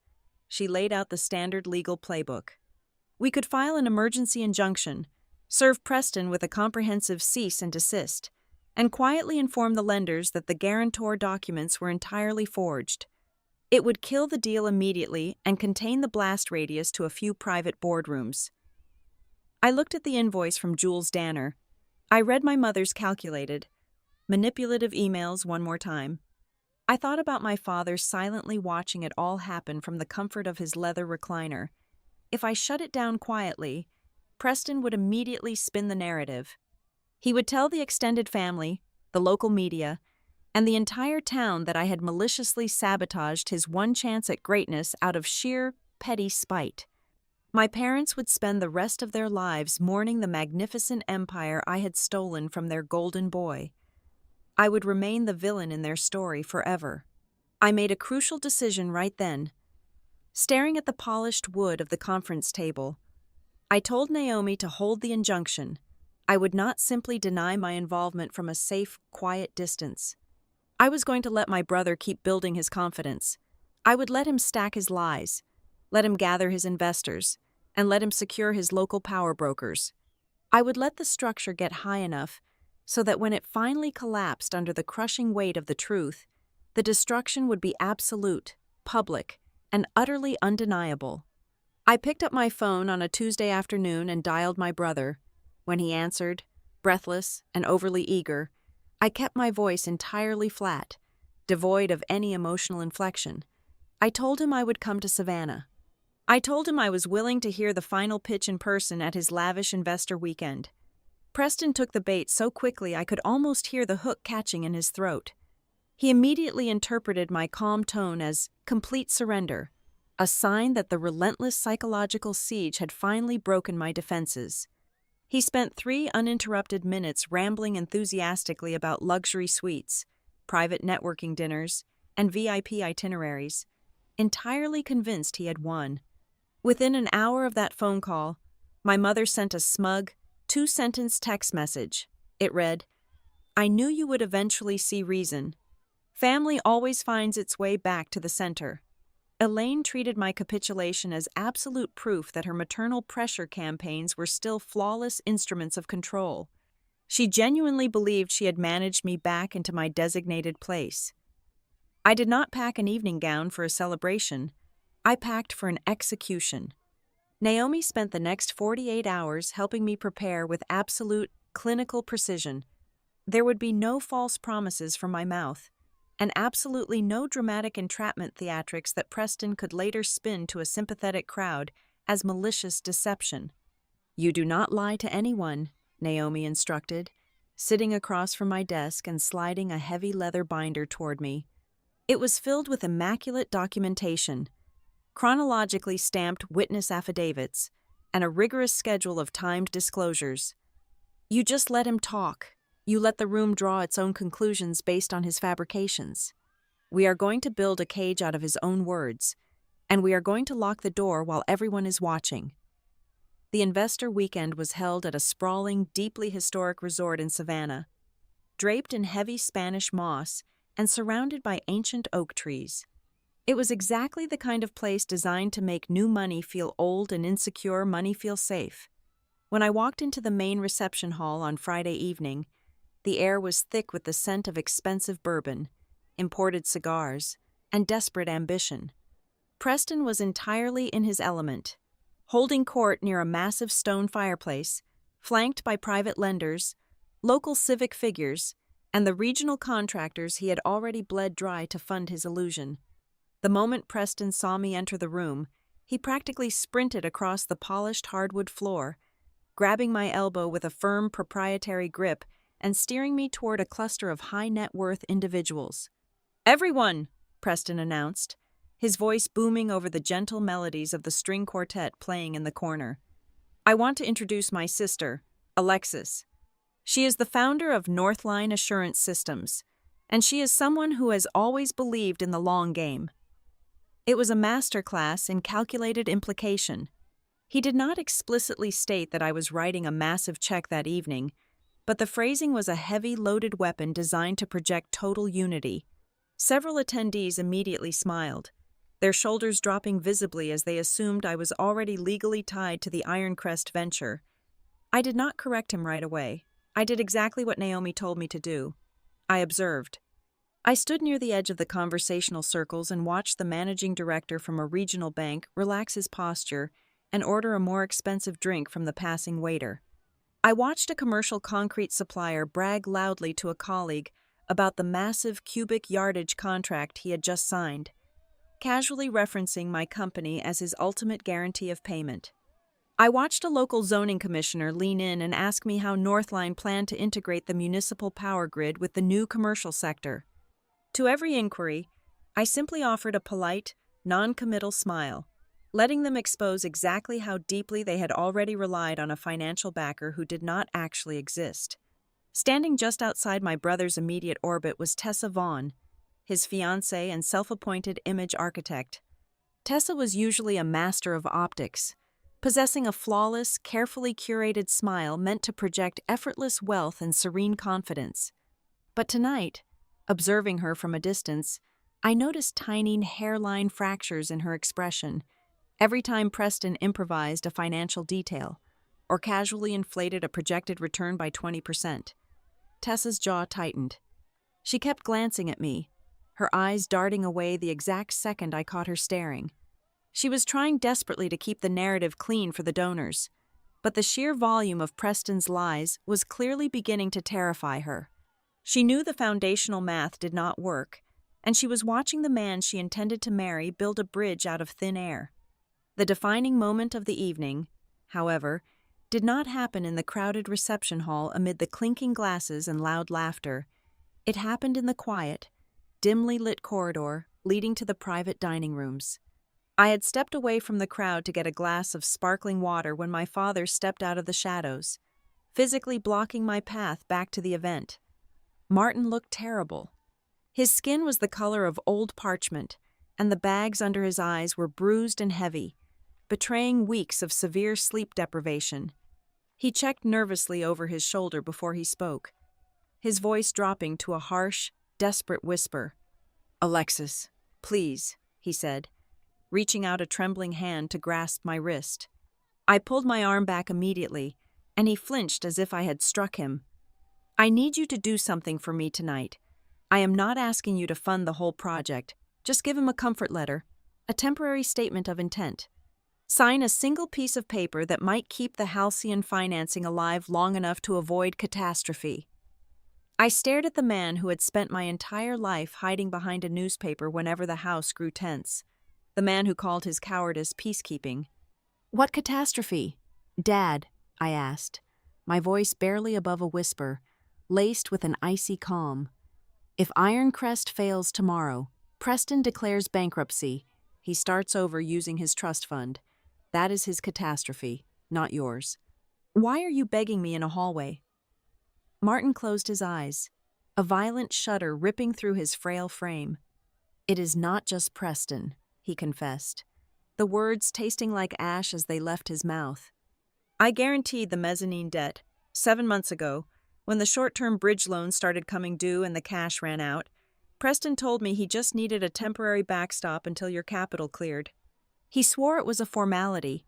Speaker 1: She laid out the standard legal playbook. We could file an emergency injunction, serve Preston with a comprehensive cease and desist, and quietly inform the lenders that the guarantor documents were entirely forged. It would kill the deal immediately and contain the blast radius to a few private boardrooms. I looked at the invoice from Jules Danner. I read my mother's calculated, manipulative emails one more time. I thought about my father silently watching it all happen from the comfort of his leather recliner. If I shut it down quietly, Preston would immediately spin the narrative. He would tell the extended family, the local media, and the entire town that I had maliciously sabotaged his one chance at greatness out of sheer, petty spite. My parents would spend the rest of their lives mourning the magnificent empire I had stolen from their golden boy. I would remain the villain in their story forever. I made a crucial decision right then. Staring at the polished wood of the conference table, I told Naomi to hold the injunction. I would not simply deny my involvement from a safe, quiet distance. I was going to let my brother keep building his confidence. I would let him stack his lies, let him gather his investors, and let him secure his local power brokers. I would let the structure get high enough so that when it finally collapsed under the crushing weight of the truth, the destruction would be absolute, public, and utterly undeniable. I picked up my phone on a Tuesday afternoon and dialed my brother. When he answered, breathless and overly eager, I kept my voice entirely flat, devoid of any emotional inflection. I told him I would come to Savannah. I told him I was willing to hear the final pitch in person at his lavish investor weekend. Preston took the bait so quickly I could almost hear the hook catching in his throat. He immediately interpreted my calm tone as complete surrender, a sign that the relentless psychological siege had finally broken my defenses. He spent 3 uninterrupted minutes rambling enthusiastically about luxury suites, private networking dinners, and VIP itineraries, entirely convinced he had won. Within an hour of that phone call, my mother sent a smug, 2-sentence text message. It read, "I knew you would eventually see reason. Family always finds its way back to the center." Elaine treated my capitulation as absolute proof that her maternal pressure campaigns were still flawless instruments of control. She genuinely believed she had managed me back into my designated place. I did not pack an evening gown for a celebration. I packed for an execution. Naomi spent the next 48 hours helping me prepare with absolute, clinical precision. There would be no false promises from my mouth, and absolutely no dramatic entrapment theatrics that Preston could later spin to a sympathetic crowd as malicious deception. "You do not lie to anyone," Naomi instructed, sitting across from my desk and sliding a heavy leather binder toward me. It was filled with immaculate documentation, chronologically stamped witness affidavits, and a rigorous schedule of timed disclosures. "You just let him talk. You let the room draw its own conclusions based on his fabrications. We are going to build a cage out of his own words, and we are going to lock the door while everyone is watching." The investor weekend was held at a sprawling, deeply historic resort in Savannah, draped in heavy Spanish moss and surrounded by ancient oak trees. It was exactly the kind of place designed to make new money feel old and insecure money feel safe. When I walked into the main reception hall on Friday evening, the air was thick with the scent of expensive bourbon, imported cigars, and desperate ambition. Preston was entirely in his element, holding court near a massive stone fireplace, flanked by private lenders, local civic figures, and the regional contractors he had already bled dry to fund his illusion. The moment Preston saw me enter the room, he practically sprinted across the polished hardwood floor, grabbing my elbow with a firm proprietary grip and steering me toward a cluster of high-net-worth individuals. "Everyone," Preston announced, his voice booming over the gentle melodies of the string quartet playing in the corner. "I want to introduce my sister, Alexis. She is the founder of Northline Assurance Systems, and she is someone who has always believed in the long game." It was a masterclass in calculated implication. He did not explicitly state that I was writing a massive check that evening, but the phrasing was a heavy, loaded weapon designed to project total unity. Several attendees immediately smiled, their shoulders dropping visibly as they assumed I was already legally tied to the Ironcrest venture. I did not correct him right away. I did exactly what Naomi told me to do. I observed. I stood near the edge of the conversational circles and watched the managing director from a regional bank relax his posture and order a more expensive drink from the passing waiter. I watched a commercial concrete supplier brag loudly to a colleague about the massive cubic yardage contract he had just signed, casually referencing my company as his ultimate guarantee of payment. I watched a local zoning commissioner lean in and ask me how Northline planned to integrate the municipal power grid with the new commercial sector. To every inquiry, I simply offered a polite, non-committal smile, letting them expose exactly how deeply they had already relied on a financial backer who did not actually exist. Standing just outside my brother's immediate orbit was Tessa Vaughn, his fiancée and self-appointed image architect. Tessa was usually a master of optics, possessing a flawless, carefully curated smile meant to project effortless wealth and serene confidence. But tonight, observing her from a distance, I noticed tiny hairline fractures in her expression every time Preston improvised a financial detail or casually inflated a projected return by 20%. Tessa's jaw tightened. She kept glancing at me, her eyes darting away the exact second I caught her staring. She was trying desperately to keep the narrative clean for the donors, but the sheer volume of Preston's lies was clearly beginning to terrify her. She knew the foundational math did not work, and she was watching the man she intended to marry build a bridge out of thin air. The defining moment of the evening, however, did not happen in the crowded reception hall amid the clinking glasses and loud laughter. It happened in the quiet, dimly lit corridor leading to the private dining rooms. I had stepped away from the crowd to get a glass of sparkling water when my father stepped out of the shadows, physically blocking my path back to the event. Martin looked terrible. His skin was the color of old parchment, and the bags under his eyes were bruised and heavy, betraying weeks of severe sleep deprivation. He checked nervously over his shoulder before he spoke, his voice dropping to a harsh, desperate whisper. "Alexis, please," he said, reaching out a trembling hand to grasp my wrist. I pulled my arm back immediately, and he flinched as if I had struck him. "I need you to do something for me tonight. I am not asking you to fund the whole project. Just give him a comfort letter, a temporary statement of intent. Sign a single piece of paper that might keep the halcyon financing alive long enough to avoid catastrophe." I stared at the man who had spent my entire life hiding behind a newspaper whenever the house grew tense, the man who called his cowardice peacekeeping. "What catastrophe, Dad?" I asked, my voice barely above a whisper, laced with an icy calm. "If Ironcrest fails tomorrow, Preston declares bankruptcy. He starts over using his trust fund. That is his catastrophe, not yours. Why are you begging me in a hallway?" Martin closed his eyes, a violent shudder ripping through his frail frame. "It is not just Preston," he confessed, the words tasting like ash as they left his mouth. "I guaranteed the mezzanine debt 7 months ago, when the short-term bridge loans started coming due and the cash ran out. Preston told me he just needed a temporary backstop until your capital cleared. He swore it was a formality.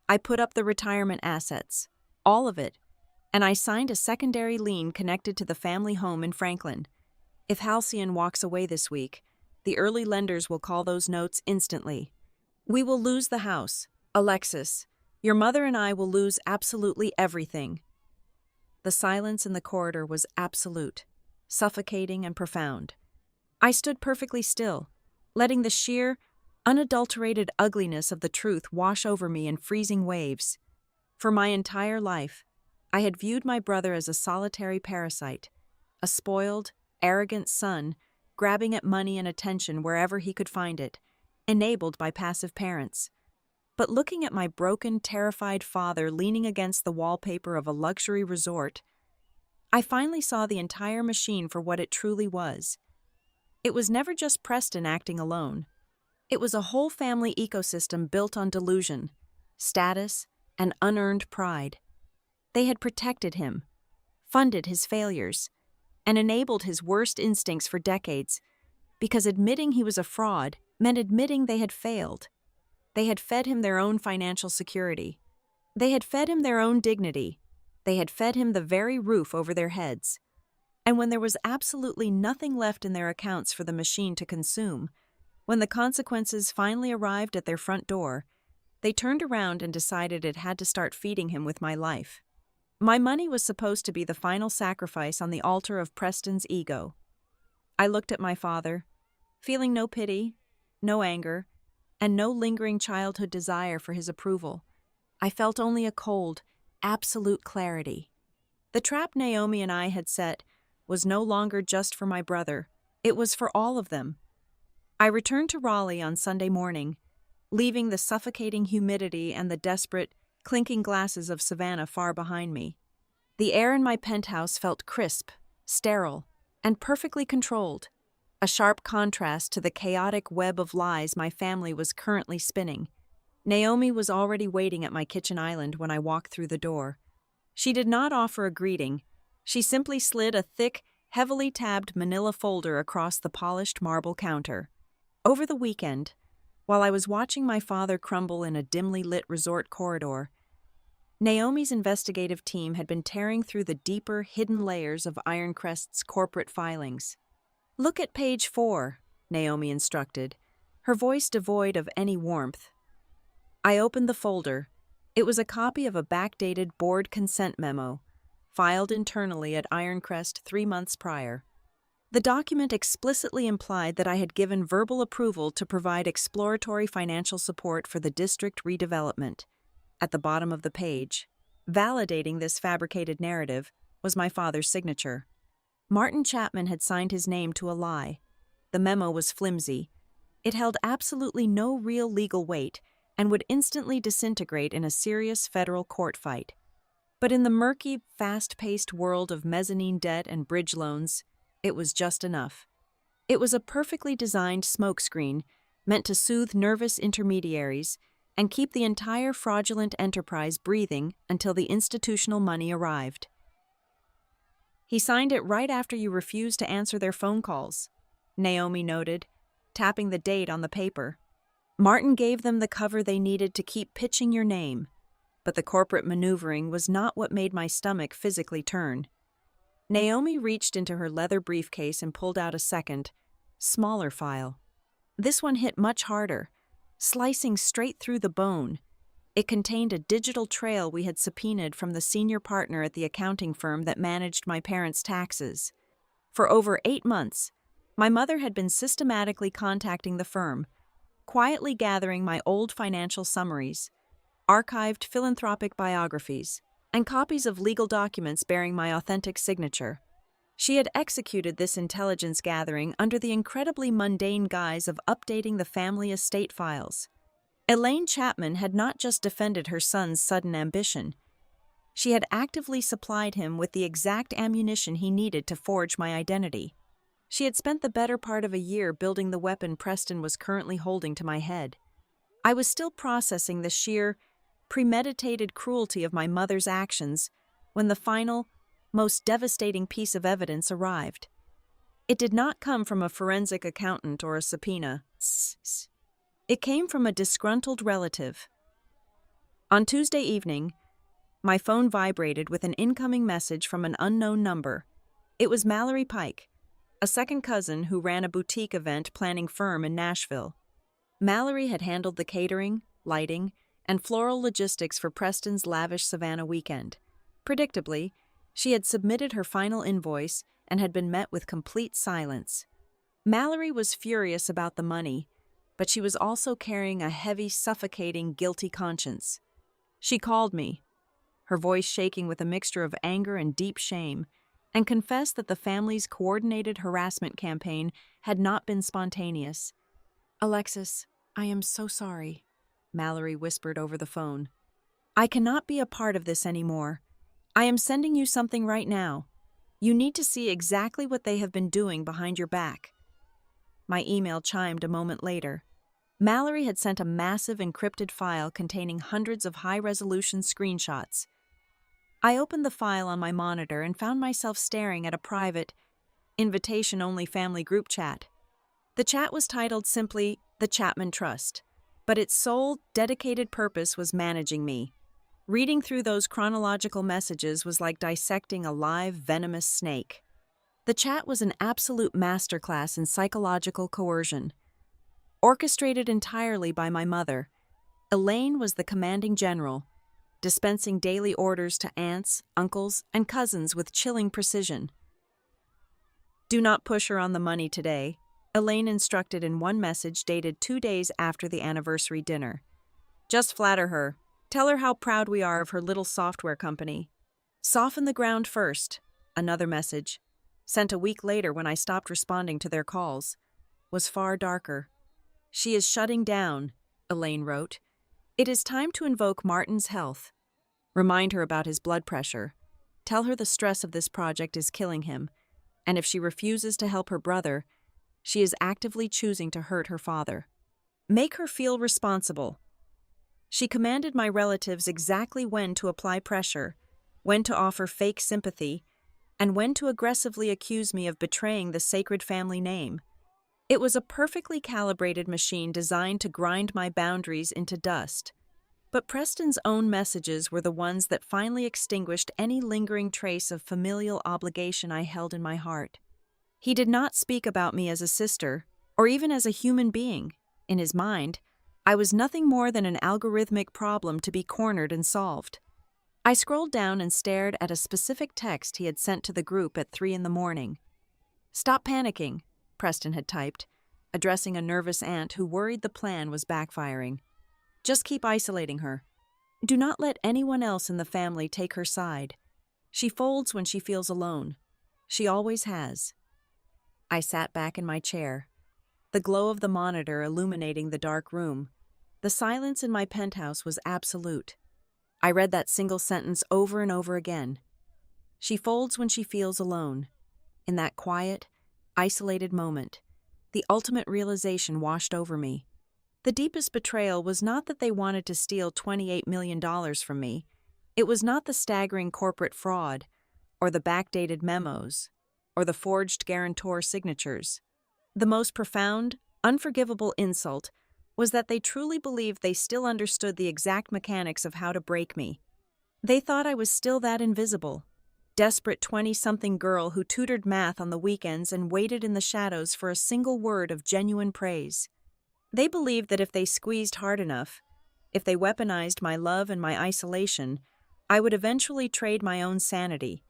Speaker 1: I put up the retirement assets, all of it, and I signed a secondary lien connected to the family home in Franklin. If Halcyon walks away this week, the early lenders will call those notes instantly. We will lose the house. Alexis, your mother and I will lose absolutely everything." The silence in the corridor was absolute, suffocating and profound. I stood perfectly still, letting the sheer, unadulterated ugliness of the truth wash over me in freezing waves. For my entire life, I had viewed my brother as a solitary parasite, a spoiled, arrogant son grabbing at money and attention wherever he could find it, enabled by passive parents. But looking at my broken, terrified father leaning against the wallpaper of a luxury resort, I finally saw the entire machine for what it truly was. It was never just Preston acting alone. It was a whole family ecosystem built on delusion, status, and unearned pride. They had protected him, funded his failures, and enabled his worst instincts for decades, because admitting he was a fraud meant admitting they had failed. They had fed him their own financial security. They had fed him their own dignity. They had fed him the very roof over their heads. And when there was absolutely nothing left in their accounts for the machine to consume, when the consequences finally arrived at their front door, they turned around and decided it had to start feeding him with my life. My money was supposed to be the final sacrifice on the altar of Preston's ego. I looked at my father, feeling no pity, no anger, and no lingering childhood desire for his approval. I felt only a cold, absolute clarity. The trap Naomi and I had set was no longer just for my brother, it was for all of them. I returned to Raleigh on Sunday morning, leaving the suffocating humidity and the desperate, clinking glasses of Savannah far behind me. The air in my penthouse felt crisp, sterile, and perfectly controlled. a sharp contrast to the chaotic web of lies my family was currently spinning. Naomi was already waiting at my kitchen island when I walked through the door. She did not offer a greeting. She simply slid a thick, heavily tabbed manila folder across the polished marble counter. Over the weekend, while I was watching my father crumble in a dimly lit resort corridor, Naomi's investigative team had been tearing through the deeper, hidden layers of Ironcrest's corporate filings. "Look at page 4, Naomi instructed, her voice devoid of any warmth. I opened the folder. It was a copy of a backdated board consent memo, filed internally at Ironcrest 3 months prior. The document explicitly implied that I had given verbal approval to provide exploratory financial support for the district redevelopment. At the bottom of the page, validating this fabricated narrative, was my father's signature. Martin Chapman had signed his name to a lie. The memo was flimsy. It held absolutely no real legal weight and would instantly disintegrate in a serious federal court fight. But in the murky, fast-paced world of mezzanine debt and bridge loans, it was just enough. It was a perfectly designed smokescreen meant to soothe nervous intermediaries and keep the entire fraudulent enterprise breathing until the institutional money arrived. "He signed it right after you refused to answer their phone calls," Naomi noted, tapping the date on the paper. "Martin gave them the cover they needed to keep pitching your name, but the corporate maneuvering was not what made my stomach physically turn." Naomi reached into her leather briefcase and pulled out a second, smaller file. This one hit much harder, slicing straight through the bone. It contained a digital trail we had subpoenaed from the senior partner at the accounting firm that managed my parents' taxes. For over 8 months, my mother had been systematically contacting the firm, quietly gathering my old financial summaries, archived philanthropic biographies, and copies of legal documents bearing my authentic signature. She had executed this intelligence gathering under the incredibly mundane guise of updating the family estate files. Elaine Chapman had not just defended her son's sudden ambition. She had actively supplied him with the exact ammunition he needed to forge my identity. She had spent the better part of a year building the weapon Preston was currently holding to my head. I was still processing the sheer, premeditated cruelty of my mother's actions when the final, most devastating piece of evidence arrived. It did not come from a forensic accountant or a subpoena. It came from a disgruntled relative. On Tuesday evening, my phone vibrated with an incoming message from an unknown number. It was Mallory Pike, a second cousin who ran a boutique event planning firm in Nashville. Mallory had handled the catering, lighting, and floral logistics for Preston's lavish Savannah weekend. Predictably, she had submitted her final invoice and had been met with complete silence. Mallory was furious about the money, but she was also carrying a heavy, suffocating, guilty conscience. She called me, her voice shaking with a mixture of anger and deep shame, and confessed that the family's coordinated harassment campaign had not been spontaneous. "Alexis, I am so sorry," Mallory whispered over the phone. "I cannot be a part of this anymore. I am sending you something right now. You need to see exactly what they have been doing behind your back." My email chimed a moment later. Mallory had sent a massive encrypted file containing hundreds of high-resolution screenshots. I opened the file on my monitor and found myself staring at a private, invitation-only family group chat. The chat was titled simply The Chapman Trust, but its sole, dedicated purpose was managing me. Reading through those chronological messages was like dissecting a live, venomous snake. The chat was an absolute masterclass in psychological coercion. Orchestrated entirely by my mother, Elaine was the commanding general, dispensing daily orders to aunts, uncles, and cousins with chilling precision. "Do not push her on the money today," Elaine instructed in one message dated 2 days after the anniversary dinner. "Just flatter her. Tell her how proud we are of her little software company. Soften the ground first," another message, sent a week later when I stopped responding to their calls, was far darker. "She is shutting down," Elaine wrote. "It is time to invoke Martin's health. Remind her about his blood pressure. Tell her the stress of this project is killing him, and if she refuses to help her brother, She is actively choosing to hurt her father. Make her feel responsible. She commanded my relatives exactly when to apply pressure, when to offer fake sympathy, and when to aggressively accuse me of betraying the sacred family name. It was a perfectly calibrated machine designed to grind my boundaries into dust. But Preston's own messages were the ones that finally extinguished any lingering trace of familial obligation I held in my heart. He did not speak about me as a sister, or even as a human being. In his mind, I was nothing more than an algorithmic problem to be cornered and solved. I scrolled down and stared at a specific text he had sent to the group at 3 a.m. "Stop panicking," Preston had typed, addressing a nervous aunt who worried the plan was backfiring. "Just keep isolating her. Do not let anyone else in the family take her side. She folds when she feels alone. She always has." I sat back in my chair, the glow of the monitor illuminating the dark room. The silence in my penthouse was absolute. I read that single sentence over and over again. She folds when she feels alone. In that quiet, isolated moment, the ultimate realization washed over me. The deepest betrayal was not that they wanted to steal $28 million from me. It was not the staggering corporate fraud, or the backdated memos, or the forged guarantor signatures. The most profound, unforgivable insult was that they truly believed they still understood the exact mechanics of how to break me. They thought I was still that invisible, desperate 20-something girl who tutored math on the weekends and waited in the shadows for a single word of genuine praise. They believed that if they squeezed hard enough, if they weaponized my love and my isolation, I would eventually trade my own sanity,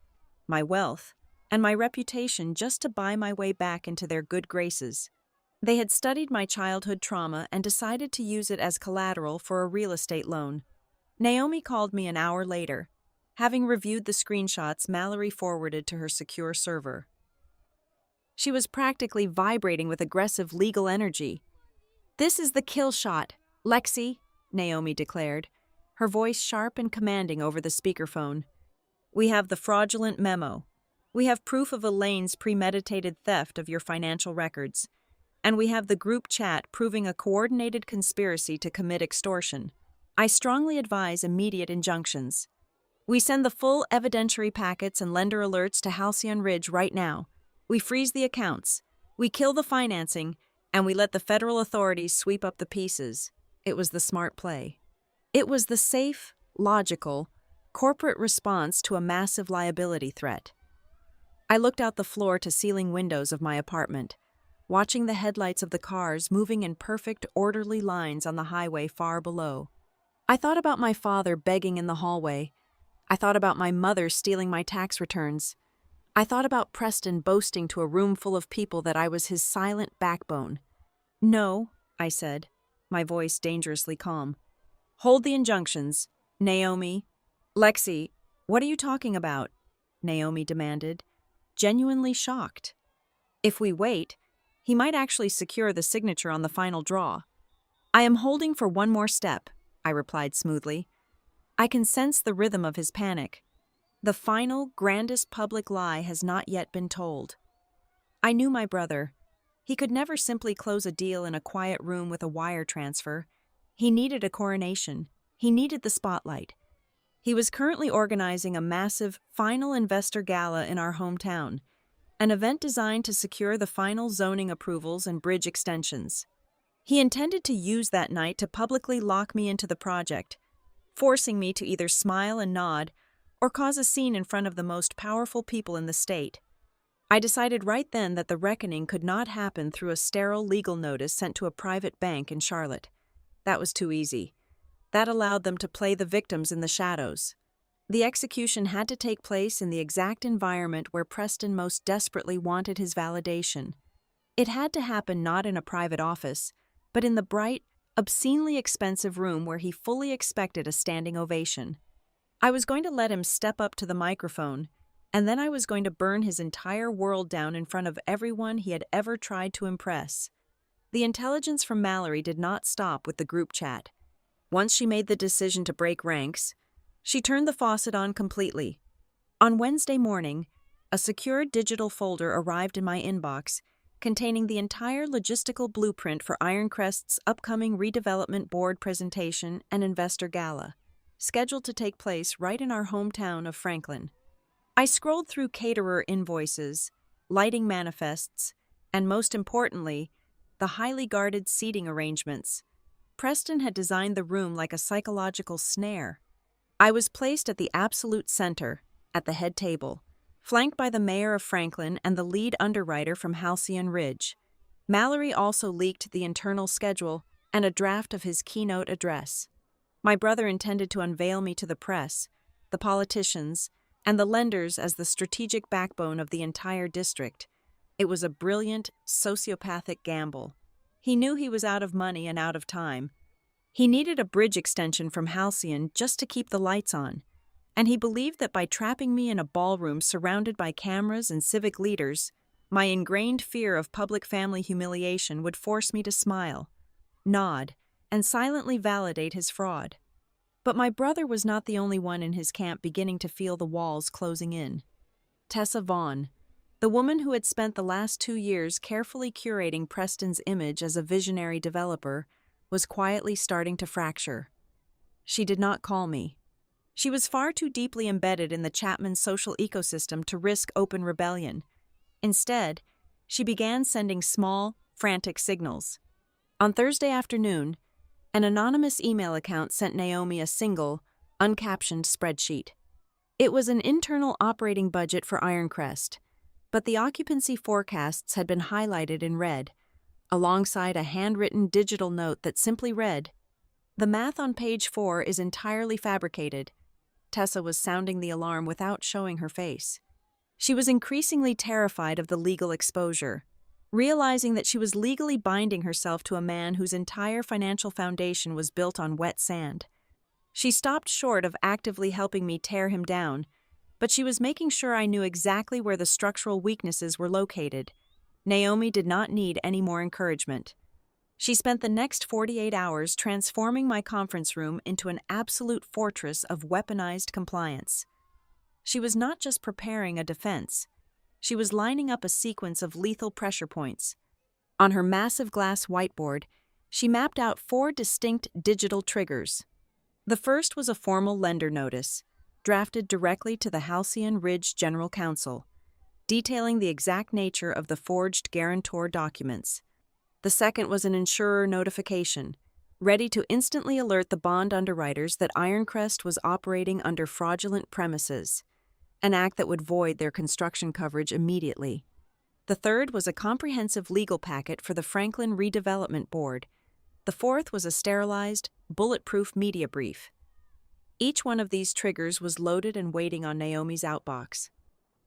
Speaker 1: my wealth, and my reputation just to buy my way back into their good graces. They had studied my childhood trauma and decided to use it as collateral for a real estate loan. Naomi called me an hour later, having reviewed the screenshots Mallory forwarded to her secure server. She was practically vibrating with aggressive legal energy. "This is the kill shot, Lexi," Naomi declared, her voice sharp and commanding over the speakerphone. "We have the fraudulent memo. We have proof of Elaine's premeditated theft of your financial records. And we have the group chat proving a coordinated conspiracy to commit extortion. I strongly advise immediate injunctions. We send the full evidentiary packets and lender alerts to Halcyon Ridge right now. We freeze the accounts. We kill the financing, and we let the federal authorities sweep up the pieces." It was the smart play. It was the safe, logical, corporate response to a massive liability threat. I looked out the floor-to-ceiling windows of my apartment, watching the headlights of the cars moving in perfect, orderly lines on the highway far below. I thought about my father begging in the hallway. I thought about my mother stealing my tax returns. I thought about Preston boasting to a room full of people that I was his silent backbone. "No," I said, my voice dangerously calm. "Hold the injunctions. Naomi." "Lexi, what are you talking about?" Naomi demanded, genuinely shocked. "If we wait, he might actually secure the signature on the final draw." "I am holding for one more step," I replied smoothly. I can sense the rhythm of his panic. The final, grandest public lie has not yet been told. I knew my brother. He could never simply close a deal in a quiet room with a wire transfer. He needed a coronation. He needed the spotlight. He was currently organizing a massive final investor gala in our hometown, an event designed to secure the final zoning approvals and bridge extensions. He intended to use that night to publicly lock me into the project, forcing me to either smile and nod or cause a scene in front of the most powerful people in the state. I decided right then that the reckoning could not happen through a sterile legal notice sent to a private bank in Charlotte. That was too easy. That allowed them to play the victims in the shadows. The execution had to take place in the exact environment where Preston most desperately wanted his validation. It had to happen not in a private office, but in the bright, obscenely expensive room where he fully expected a standing ovation. I was going to let him step up to the microphone, and then I was going to burn his entire world down in front of everyone he had ever tried to impress. The intelligence from Mallory did not stop with the group chat. Once she made the decision to break ranks, she turned the faucet on completely. On Wednesday morning, a secure digital folder arrived in my inbox containing the entire logistical blueprint for Ironcrest's upcoming redevelopment board presentation and investor gala, scheduled to take place right in our hometown of Franklin. I scrolled through caterer invoices, lighting manifests, and most importantly, the highly guarded seating arrangements. Preston had designed the room like a psychological snare. I was placed at the absolute center, at the head table, flanked by the mayor of Franklin and the lead underwriter from Halcyon Ridge. Mallory also leaked the internal schedule and a draft of his keynote address. My brother intended to unveil me to the press, the politicians, and the lenders as the strategic backbone of the entire district. It was a brilliant, sociopathic gamble. He knew he was out of money and out of time. He needed a bridge extension from Halcyon just to keep the lights on, and he believed that by trapping me in a ballroom surrounded by cameras and civic leaders, my ingrained fear of public family humiliation would force me to smile, nod, and silently validate his fraud. But my brother was not the only one in his camp beginning to feel the walls closing in. Tessa Vaughn, the woman who had spent the last 2 years carefully curating Preston's image as a visionary developer, was quietly starting to fracture. She did not call me. She was far too deeply embedded in the Chapman social ecosystem to risk open rebellion. Instead, she began sending small, frantic signals. On Thursday afternoon, an anonymous email account sent Naomi a single, uncaptioned spreadsheet. It was an internal operating budget for Ironcrest, but the occupancy forecasts had been highlighted in red, alongside a handwritten digital note that simply read, "The math on page 4 is entirely fabricated." Tessa was sounding the alarm without showing her face. She was increasingly terrified of the legal exposure, realizing that she was legally binding herself to a man whose entire financial foundation was built on wet sand. She stopped short of actively helping me tear him down, but she was making sure I knew exactly where the structural weaknesses were located. Naomi did not need any more encouragement. She spent the next 48 hours transforming my conference room into an absolute fortress of weaponized compliance. She was not just preparing a defense. She was lining up a sequence of lethal pressure points. On her massive glass whiteboard, she mapped out 4 distinct digital triggers. The first was a formal lender notice, drafted directly to the Halcyon Ridge General Counsel, detailing the exact nature of the forged guarantor documents. The second was an insurer notification, ready to instantly alert the bond underwriters that Ironcrest was operating under fraudulent premises, an act that would void their construction coverage immediately. The third was a comprehensive legal packet for the Franklin Redevelopment Board. The fourth was a sterilized, bulletproof media brief. Each one of these triggers was loaded and waiting on Naomi's outbox.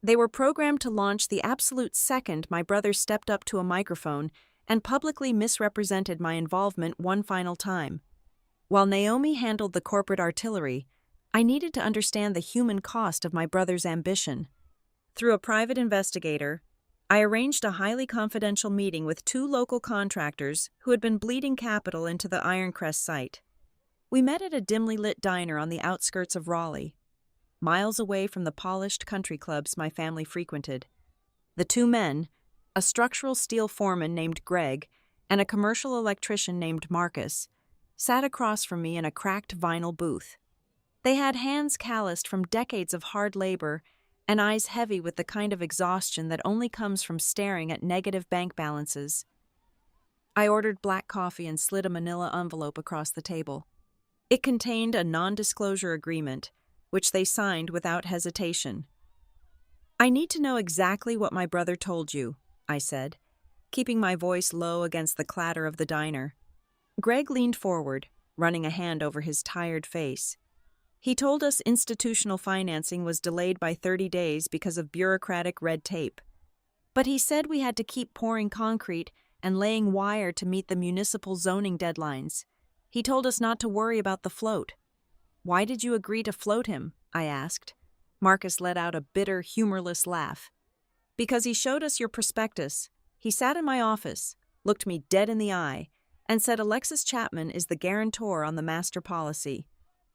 Speaker 1: They were programmed to launch the absolute second my brother stepped up to a microphone and publicly misrepresented my involvement one final time. While Naomi handled the corporate artillery, I needed to understand the human cost of my brother's ambition. Through a private investigator, I arranged a highly confidential meeting with 2 local contractors who had been bleeding capital into the Ironcrest site. We met at a dimly lit diner on the outskirts of Raleigh, miles away from the polished country clubs my family frequented. The 2 men, a structural steel foreman named Greg and a commercial electrician named Marcus, sat across from me in a cracked vinyl booth. They had hands calloused from decades of hard labor and eyes heavy with the kind of exhaustion that only comes from staring at negative bank balances. I ordered black coffee and slid a manila envelope across the table. It contained a non-disclosure agreement, which they signed without hesitation. "I need to know exactly what my brother told you," I said, keeping my voice low against the clatter of the diner. Greg leaned forward, running a hand over his tired face. "He told us institutional financing was delayed by 30 days because of bureaucratic red tape. But he said we had to keep pouring concrete and laying wire to meet the municipal zoning deadlines. He told us not to worry about the float." "Why did you agree to float him?" I asked. Marcus let out a bitter, humorless laugh. "Because he showed us your prospectus. He sat in my office, looked me dead in the eye, and said Alexis Chapman is the guarantor on the master policy.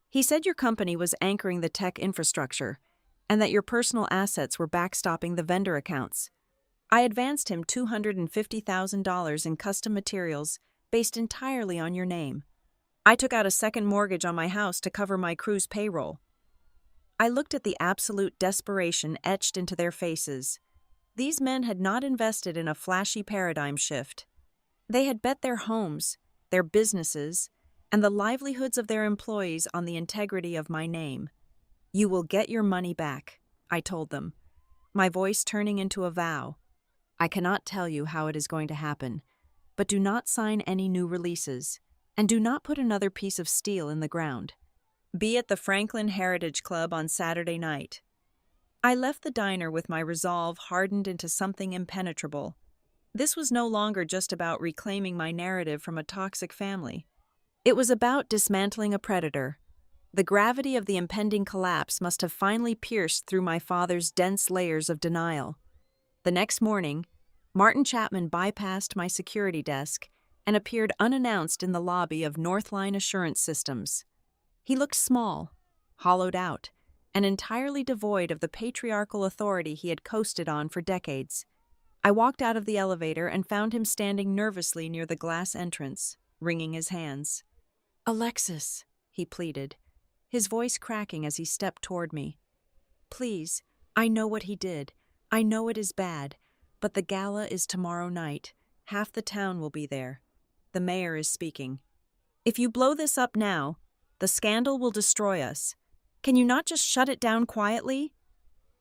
Speaker 1: He said your company was anchoring the tech infrastructure, and that your personal assets were backstopping the vendor accounts. I advanced him $250,000 in custom materials based entirely on your name. I took out a second mortgage on my house to cover my crew's payroll. I looked at the absolute desperation etched into their faces. These men had not invested in a flashy paradigm shift. They had bet their homes, their businesses, and the livelihoods of their employees on the integrity of my name. You will get your money back, I told them, my voice turning into a vow. I cannot tell you how it is going to happen, but do not sign any new releases, and do not put another piece of steel in the ground. Be at the Franklin Heritage Club on Saturday night. I left the diner with my resolve hardened into something impenetrable. This was no longer just about reclaiming my narrative from a toxic family. It was about dismantling a predator. The gravity of the impending collapse must have finally pierced through my father's dense layers of denial. The next morning, Martin Chapman bypassed my security desk and appeared unannounced in the lobby of Northline Assurance Systems. He looked small, hollowed out, and entirely devoid of the patriarchal authority he had coasted on for decades. I walked out of the elevator and found him standing nervously near the glass entrance, wringing his hands. "Alexis," he pleaded, his voice cracking as he stepped toward me. "Please, I know what he did. I know it is bad, but the gala is tomorrow night. Half the town will be there. The mayor is speaking. If you blow this up now, the scandal will destroy us. Can you not just shut it down quietly?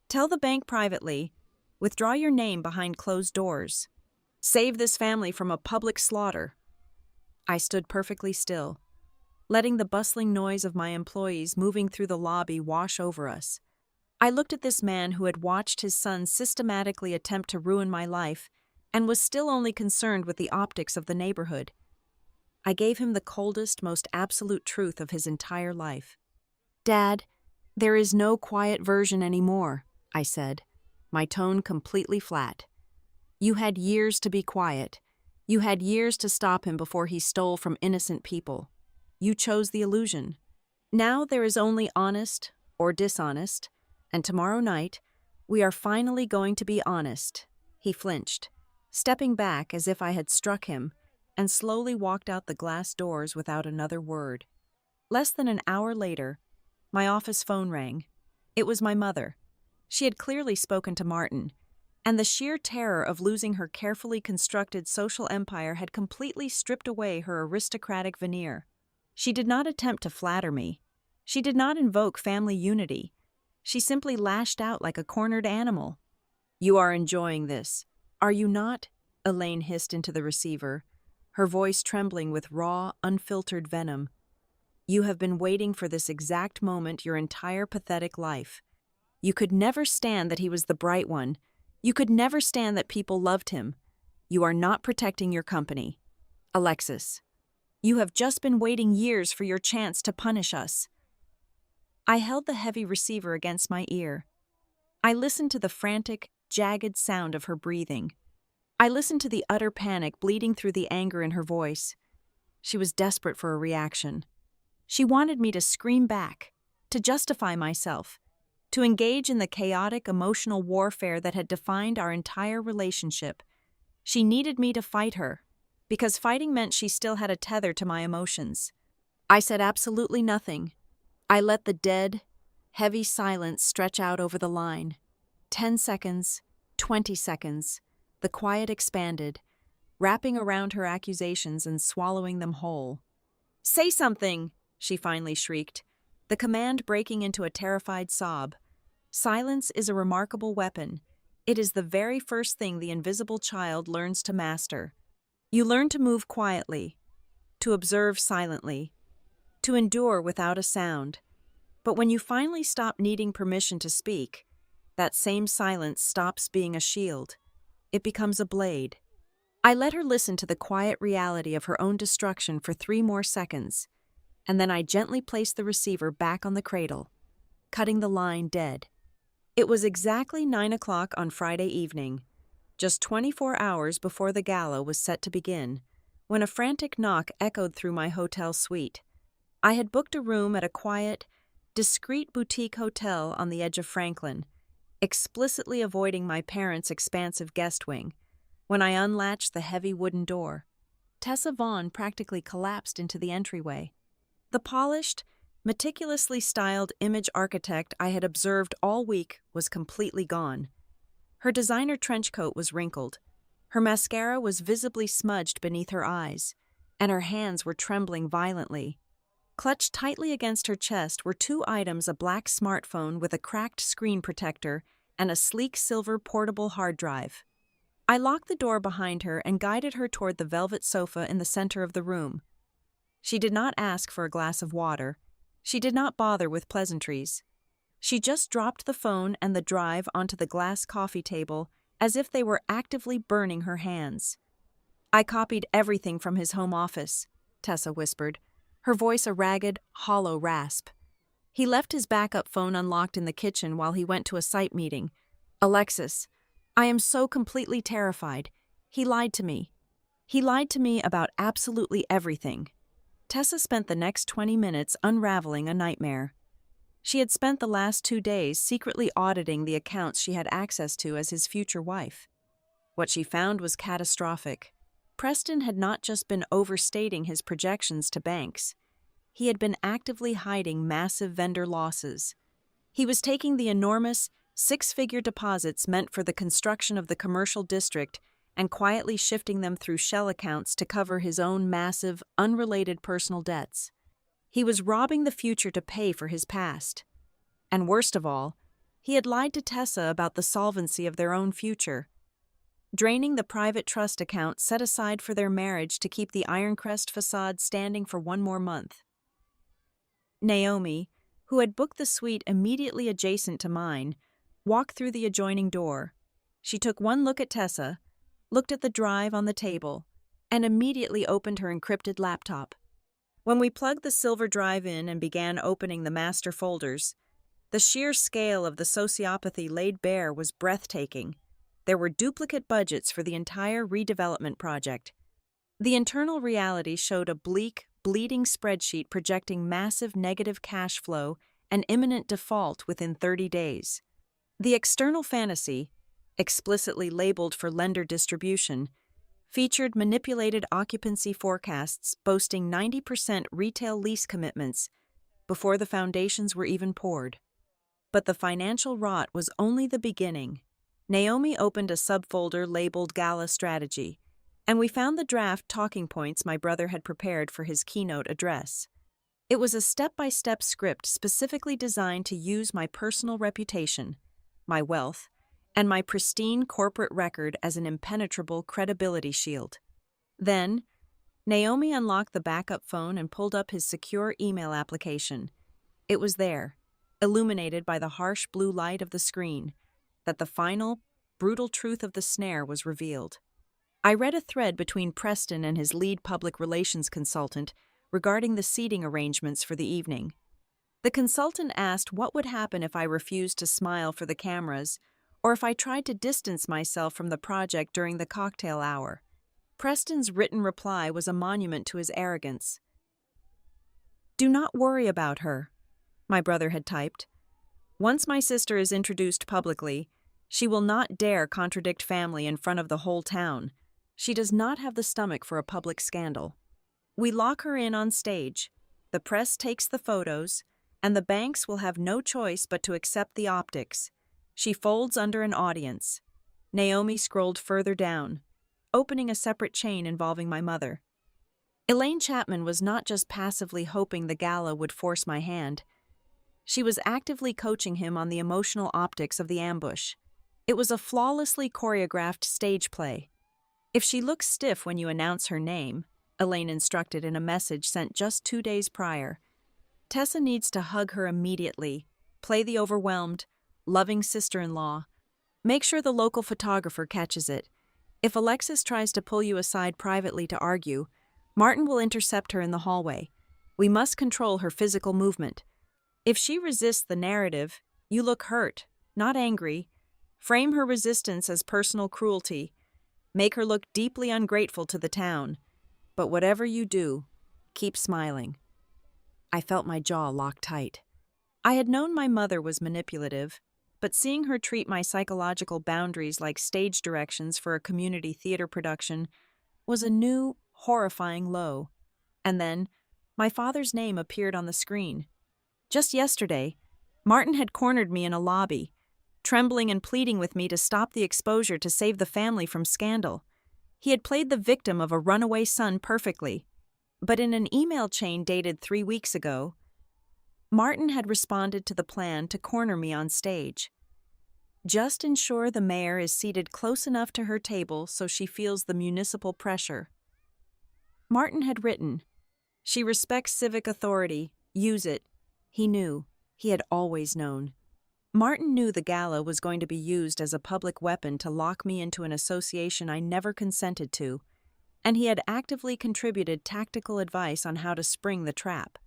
Speaker 1: Tell the bank privately. Withdraw your name behind closed doors. Save this family from a public slaughter." I stood perfectly still, letting the bustling noise of my employees moving through the lobby wash over us. I looked at this man who had watched his son systematically attempt to ruin my life and was still only concerned with the optics of the neighborhood. I gave him the coldest, most absolute truth of his entire life. "Dad, there is no quiet version anymore," I said, my tone completely flat. "You had years to be quiet. You had years to stop him before he stole from innocent people. You chose the illusion. Now there is only honest or dishonest, and tomorrow night we are finally going to be honest." He flinched, stepping back as if I had struck him, and slowly walked out the glass doors without another word. Less than an hour later, my office phone rang. It was my mother. She had clearly spoken to Martin, and the sheer terror of losing her carefully constructed social empire had completely stripped away her aristocratic veneer. She did not attempt to flatter me. She did not invoke family unity. She simply lashed out like a cornered animal. "You are enjoying this, are you not?" Elaine hissed into the receiver, her voice trembling with raw, unfiltered venom. "You have been waiting for this exact moment your entire pathetic life. You could never stand that he was the bright one. You could never stand that people loved him. You are not protecting your company. Alexis, you have just been waiting years for your chance to punish us." I held the heavy receiver against my ear. I listened to the frantic, jagged sound of her breathing. I listened to the utter panic bleeding through the anger in her voice. She was desperate for a reaction. She wanted me to scream back, to justify myself, to engage in the chaotic emotional warfare that had defined our entire relationship. She needed me to fight her, because fighting meant she still had a tether to my emotions. I said absolutely nothing. I let the dead, heavy silence stretch out over the line. 10 seconds, 20 seconds. The quiet expanded, wrapping around her accusations and swallowing them whole. "Say something!" she finally shrieked, the command breaking into a terrified sob. Silence is a remarkable weapon. It is the very first thing the invisible child learns to master. You learn to move quietly, to observe silently, to endure without a sound. But when you finally stop needing permission to speak, that same silence stops being a shield. It becomes a blade. I let her listen to the quiet reality of her own destruction for 3 more seconds, and then I gently placed the receiver back on the cradle, cutting the line dead. It was exactly 9 o'clock on Friday evening, just 24 hours before the gala was set to begin, when a frantic knock echoed through my hotel suite. I had booked a room at a quiet, discreet boutique hotel on the edge of Franklin. explicitly avoiding my parents' expansive guest wing. When I unlatched the heavy wooden door, Tessa Vaughn practically collapsed into the entryway. The polished, meticulously styled image architect I had observed all week was completely gone. Her designer trench coat was wrinkled, her mascara was visibly smudged beneath her eyes, and her hands were trembling violently. Clutched tightly against her chest were two items: a black smartphone with a cracked screen protector and a sleek silver portable hard drive. I locked the door behind her and guided her toward the velvet sofa in the center of the room. She did not ask for a glass of water. She did not bother with pleasantries. She just dropped the phone and the drive onto the glass coffee table as if they were actively burning her hands. "I copied everything from his home office," Tessa whispered, her voice a ragged, hollow rasp. "He left his backup phone unlocked in the kitchen while he went to a site meeting. Alexis, I am so completely terrified. He lied to me. He lied to me about absolutely everything." Tessa spent the next 20 minutes unraveling a nightmare. She had spent the last 2 days secretly auditing the accounts she had access to as his future wife. What she found was catastrophic. Preston had not just been overstating his projections to banks. He had been actively hiding massive vendor losses. He was taking the enormous, 6-figure deposits meant for the construction of the commercial district and quietly shifting them through shell accounts to cover his own massive, unrelated personal debts. He was robbing the future to pay for his past. And worst of all, he had lied to Tessa about the solvency of their own future, draining the private trust account set aside for their marriage to keep the Ironcrest facade standing for 1 more month. Naomi, who had booked the suite immediately adjacent to mine, walked through the adjoining door. She took one look at Tessa, looked at the drive on the table, and immediately opened her encrypted laptop. When we plugged the silver drive in and began opening the master folders, the sheer scale of the sociopathy laid bare was breathtaking. There were duplicate budgets for the entire redevelopment project. The internal reality showed a bleak, bleeding spreadsheet projecting massive negative cash flow and imminent default within 30 days. The external fantasy, explicitly labeled for lender distribution, featured manipulated occupancy forecasts boasting 90% retail lease commitments before the foundations were even poured. But the financial rot was only the beginning. Naomi opened a subfolder labeled Gala Strategy, and we found the draft talking points my brother had prepared for his keynote address. It was a step-by-step script specifically designed to use my personal reputation, my wealth, and my pristine corporate record as an impenetrable credibility shield. Then, Naomi unlocked the backup phone and pulled up his secure email application. It was there, illuminated by the harsh blue light of the screen, that the final, brutal truth of the snare was revealed. I read a thread between Preston and his lead public relations consultant regarding the seating arrangements for the evening. The consultant asked what would happen if I refused to smile for the cameras, or if I tried to distance myself from the project during the cocktail hour. Preston's written reply was a monument to his arrogance. "Do not worry about her," my brother had typed. "Once my sister is introduced publicly, she will not dare contradict family in front of the whole town. She does not have the stomach for a public scandal. We lock her in on stage, the press takes the photos, and the banks will have no choice but to accept the optics. She folds under an audience." Naomi scrolled further down, opening a separate chain involving my mother. Elaine Chapman was not just passively hoping the gala would force my hand. She was actively coaching him on the emotional optics of the ambush. It was a flawlessly choreographed stage play. "If she looks stiff when you announce her name," Elaine instructed in a message sent just 2 days prior, "Tessa needs to hug her immediately, play the overwhelmed, loving sister-in-law. Make sure the local photographer catches it. If Alexis tries to pull you aside privately to argue, Martin will intercept her in the hallway. We must control her physical movement. If she resists the narrative, you look hurt, not angry. Frame her resistance as personal cruelty. Make her look deeply ungrateful to the town. But whatever you do, keep smiling." I felt my jaw lock tight. I had known my mother was manipulative, but seeing her treat my psychological boundaries like stage directions for a community theater production was a new, horrifying low. And then, my father's name appeared on the screen. Just yesterday, Martin had cornered me in a lobby, trembling and pleading with me to stop the exposure to save the family from scandal. He had played the victim of a runaway son perfectly. But in an email chain dated 3 weeks ago, Martin had responded to the plan to corner me on stage. Just ensure the mayor is seated close enough to her table so she feels the municipal pressure. Martin had written, "She respects civic authority. Use it." He knew. He had always known. Martin knew the gala was going to be used as a public weapon to lock me into an association I never consented to, and he had actively contributed tactical advice on how to spring the trap.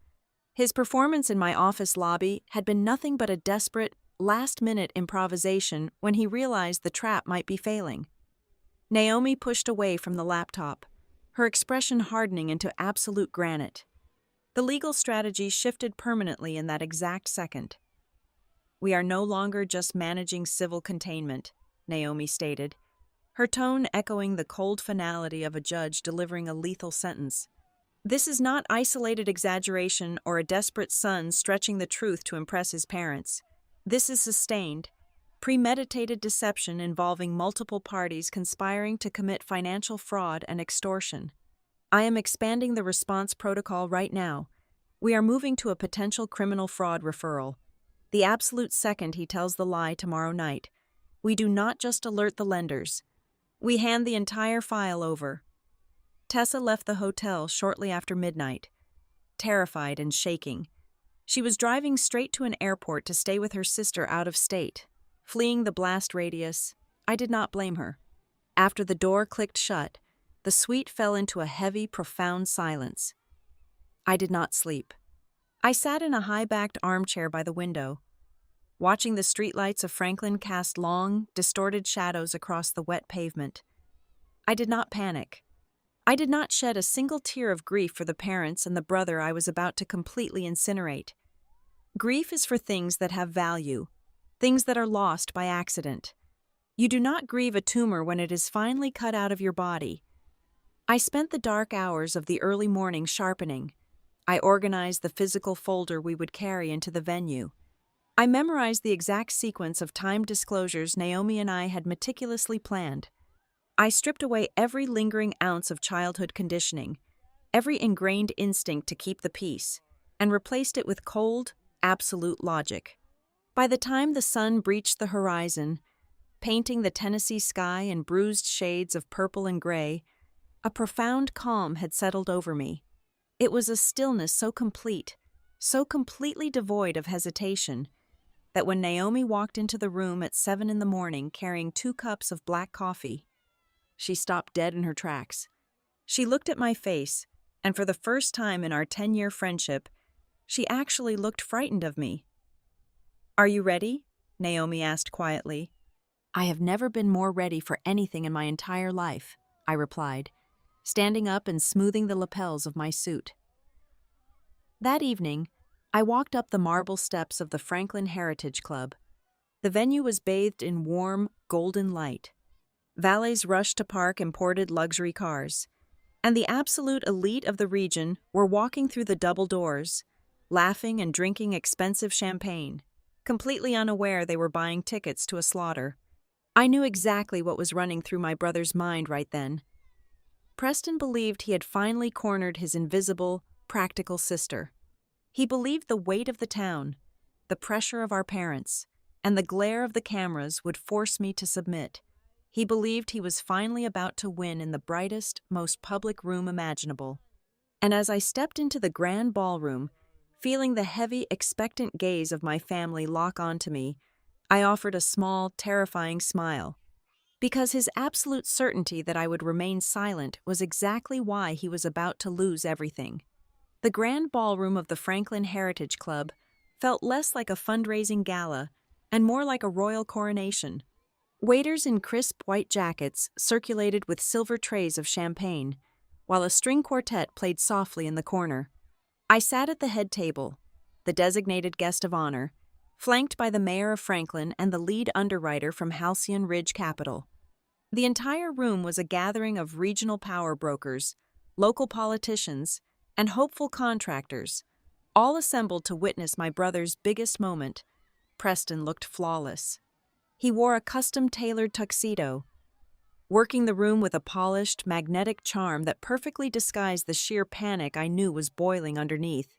Speaker 1: His performance in my office lobby had been nothing but a desperate, last-minute improvisation when he realized the trap might be failing. Naomi pushed away from the laptop, her expression hardening into absolute granite. The legal strategy shifted permanently in that exact second. "We are no longer just managing civil containment," Naomi stated, her tone echoing the cold finality of a judge delivering a lethal sentence. "This is not isolated exaggeration or a desperate son stretching the truth to impress his parents. This is sustained, premeditated deception involving multiple parties conspiring to commit financial fraud and extortion. I am expanding the response protocol right now. We are moving to a potential criminal fraud referral. The absolute second he tells the lie tomorrow night, we do not just alert the lenders. We hand the entire file over." Tessa left the hotel shortly after midnight, terrified and shaking. She was driving straight to an airport to stay with her sister out of state, fleeing the blast radius. I did not blame her. After the door clicked shut, the suite fell into a heavy, profound silence. I did not sleep. I sat in a high-backed armchair by the window, watching the streetlights of Franklin cast long, distorted shadows across the wet pavement. I did not panic. I did not shed a single tear of grief for the parents and the brother I was about to completely incinerate. Grief is for things that have value, things that are lost by accident. You do not grieve a tumor when it is finally cut out of your body. I spent the dark hours of the early morning sharpening. I organized the physical folder we would carry into the venue. I memorized the exact sequence of timed disclosures Naomi and I had meticulously planned. I stripped away every lingering ounce of childhood conditioning, every ingrained instinct to keep the peace, and replaced it with cold, absolute logic. By the time the sun breached the horizon, painting the Tennessee sky in bruised shades of purple and gray, a profound calm had settled over me. It was a stillness so complete, so completely devoid of hesitation, that when Naomi walked into the room at 7 a.m. carrying 2 cups of black coffee, she stopped dead in her tracks. She looked at my face, and for the first time in our 10-year friendship, she actually looked frightened of me. "Are you ready?" Naomi asked quietly. "I have never been more ready for anything in my entire life," I replied, standing up and smoothing the lapels of my suit. That evening, I walked up the marble steps of the Franklin Heritage Club. The venue was bathed in warm, golden light. Valets rushed to park imported luxury cars, and the absolute elite of the region were walking through the double doors, laughing and drinking expensive champagne, completely unaware they were buying tickets to a slaughter. I knew exactly what was running through my brother's mind right then. Preston believed he had finally cornered his invisible, practical sister. He believed the weight of the town, the pressure of our parents, and the glare of the cameras would force me to submit. He believed he was finally about to win in the brightest, most public room imaginable. And as I stepped into the grand ballroom, feeling the heavy, expectant gaze of my family lock onto me, I offered a small, terrifying smile. Because his absolute certainty that I would remain silent was exactly why he was about to lose everything. The grand ballroom of the Franklin Heritage Club felt less like a fundraising gala and more like a royal coronation. Waiters in crisp white jackets circulated with silver trays of champagne, while a string quartet played softly in the corner. I sat at the head table, the designated guest of honor, flanked by the mayor of Franklin and the lead underwriter from Halcyon Ridge Capital. The entire room was a gathering of regional power brokers, local politicians, and hopeful contractors, all assembled to witness my brother's biggest moment. Preston looked flawless. He wore a custom-tailored tuxedo, working the room with a polished, magnetic charm that perfectly disguised the sheer panic I knew was boiling underneath.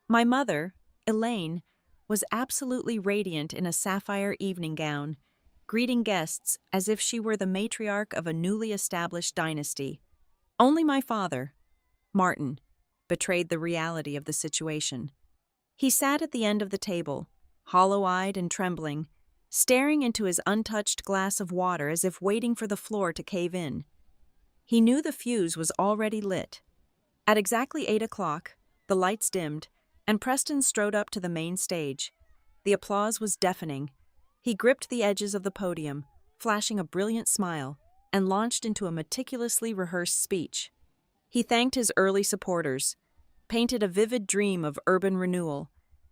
Speaker 1: My mother, Elaine, was absolutely radiant in a sapphire evening gown, greeting guests as if she were the matriarch of a newly established dynasty. Only my father, Martin, betrayed the reality of the situation. He sat at the end of the table, hollow-eyed and trembling, staring into his untouched glass of water as if waiting for the floor to cave in. He knew the fuse was already lit. At exactly 8 o'clock, the lights dimmed, and Preston strode up to the main stage. The applause was deafening. He gripped the edges of the podium, flashing a brilliant smile, and launched into a meticulously rehearsed speech. He thanked his early supporters, painted a vivid dream of urban renewal,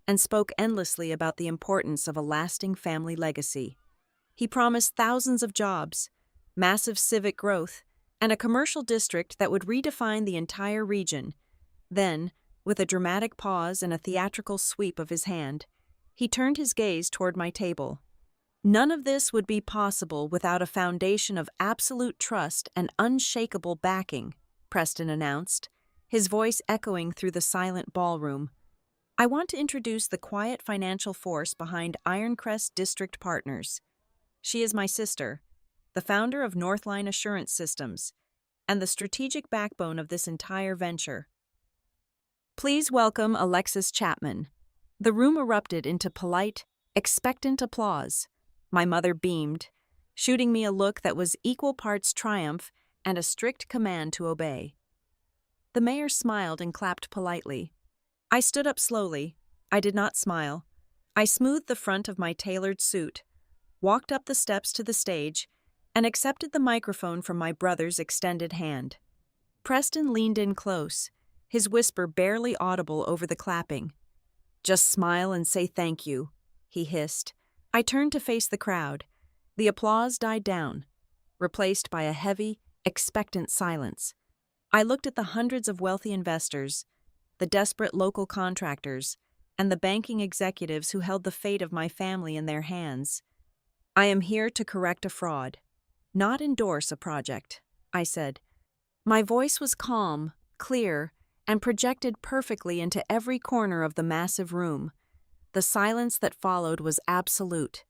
Speaker 1: and spoke endlessly about the importance of a lasting family legacy. He promised thousands of jobs, massive civic growth, and a commercial district that would redefine the entire region. Then, with a dramatic pause and a theatrical sweep of his hand, he turned his gaze toward my table. None of this would be possible without a foundation of absolute trust and unshakable backing, Preston announced, his voice echoing through the silent ballroom. I want to introduce the quiet financial force behind Ironcrest District Partners. She is my sister, the founder of Northline Assurance Systems, and the strategic backbone of this entire venture. Please welcome Alexis Chapman. The room erupted into polite, expectant applause. My mother beamed, shooting me a look that was equal parts triumph and a strict command to obey. The mayor smiled and clapped politely. I stood up slowly. I did not smile. I smoothed the front of my tailored suit, walked up the steps to the stage, and accepted the microphone from my brother's extended hand. Preston leaned in close, his whisper barely audible over the clapping. "Just smile and say thank you," he hissed. I turned to face the crowd. The applause died down, replaced by a heavy, expectant silence. I looked at the hundreds of wealthy investors, the desperate local contractors, and the banking executives who held the fate of my family in their hands. "I am here to correct a fraud, not endorse a project," I said. My voice was calm, clear, and projected perfectly into every corner of the massive room. The silence that followed was absolute.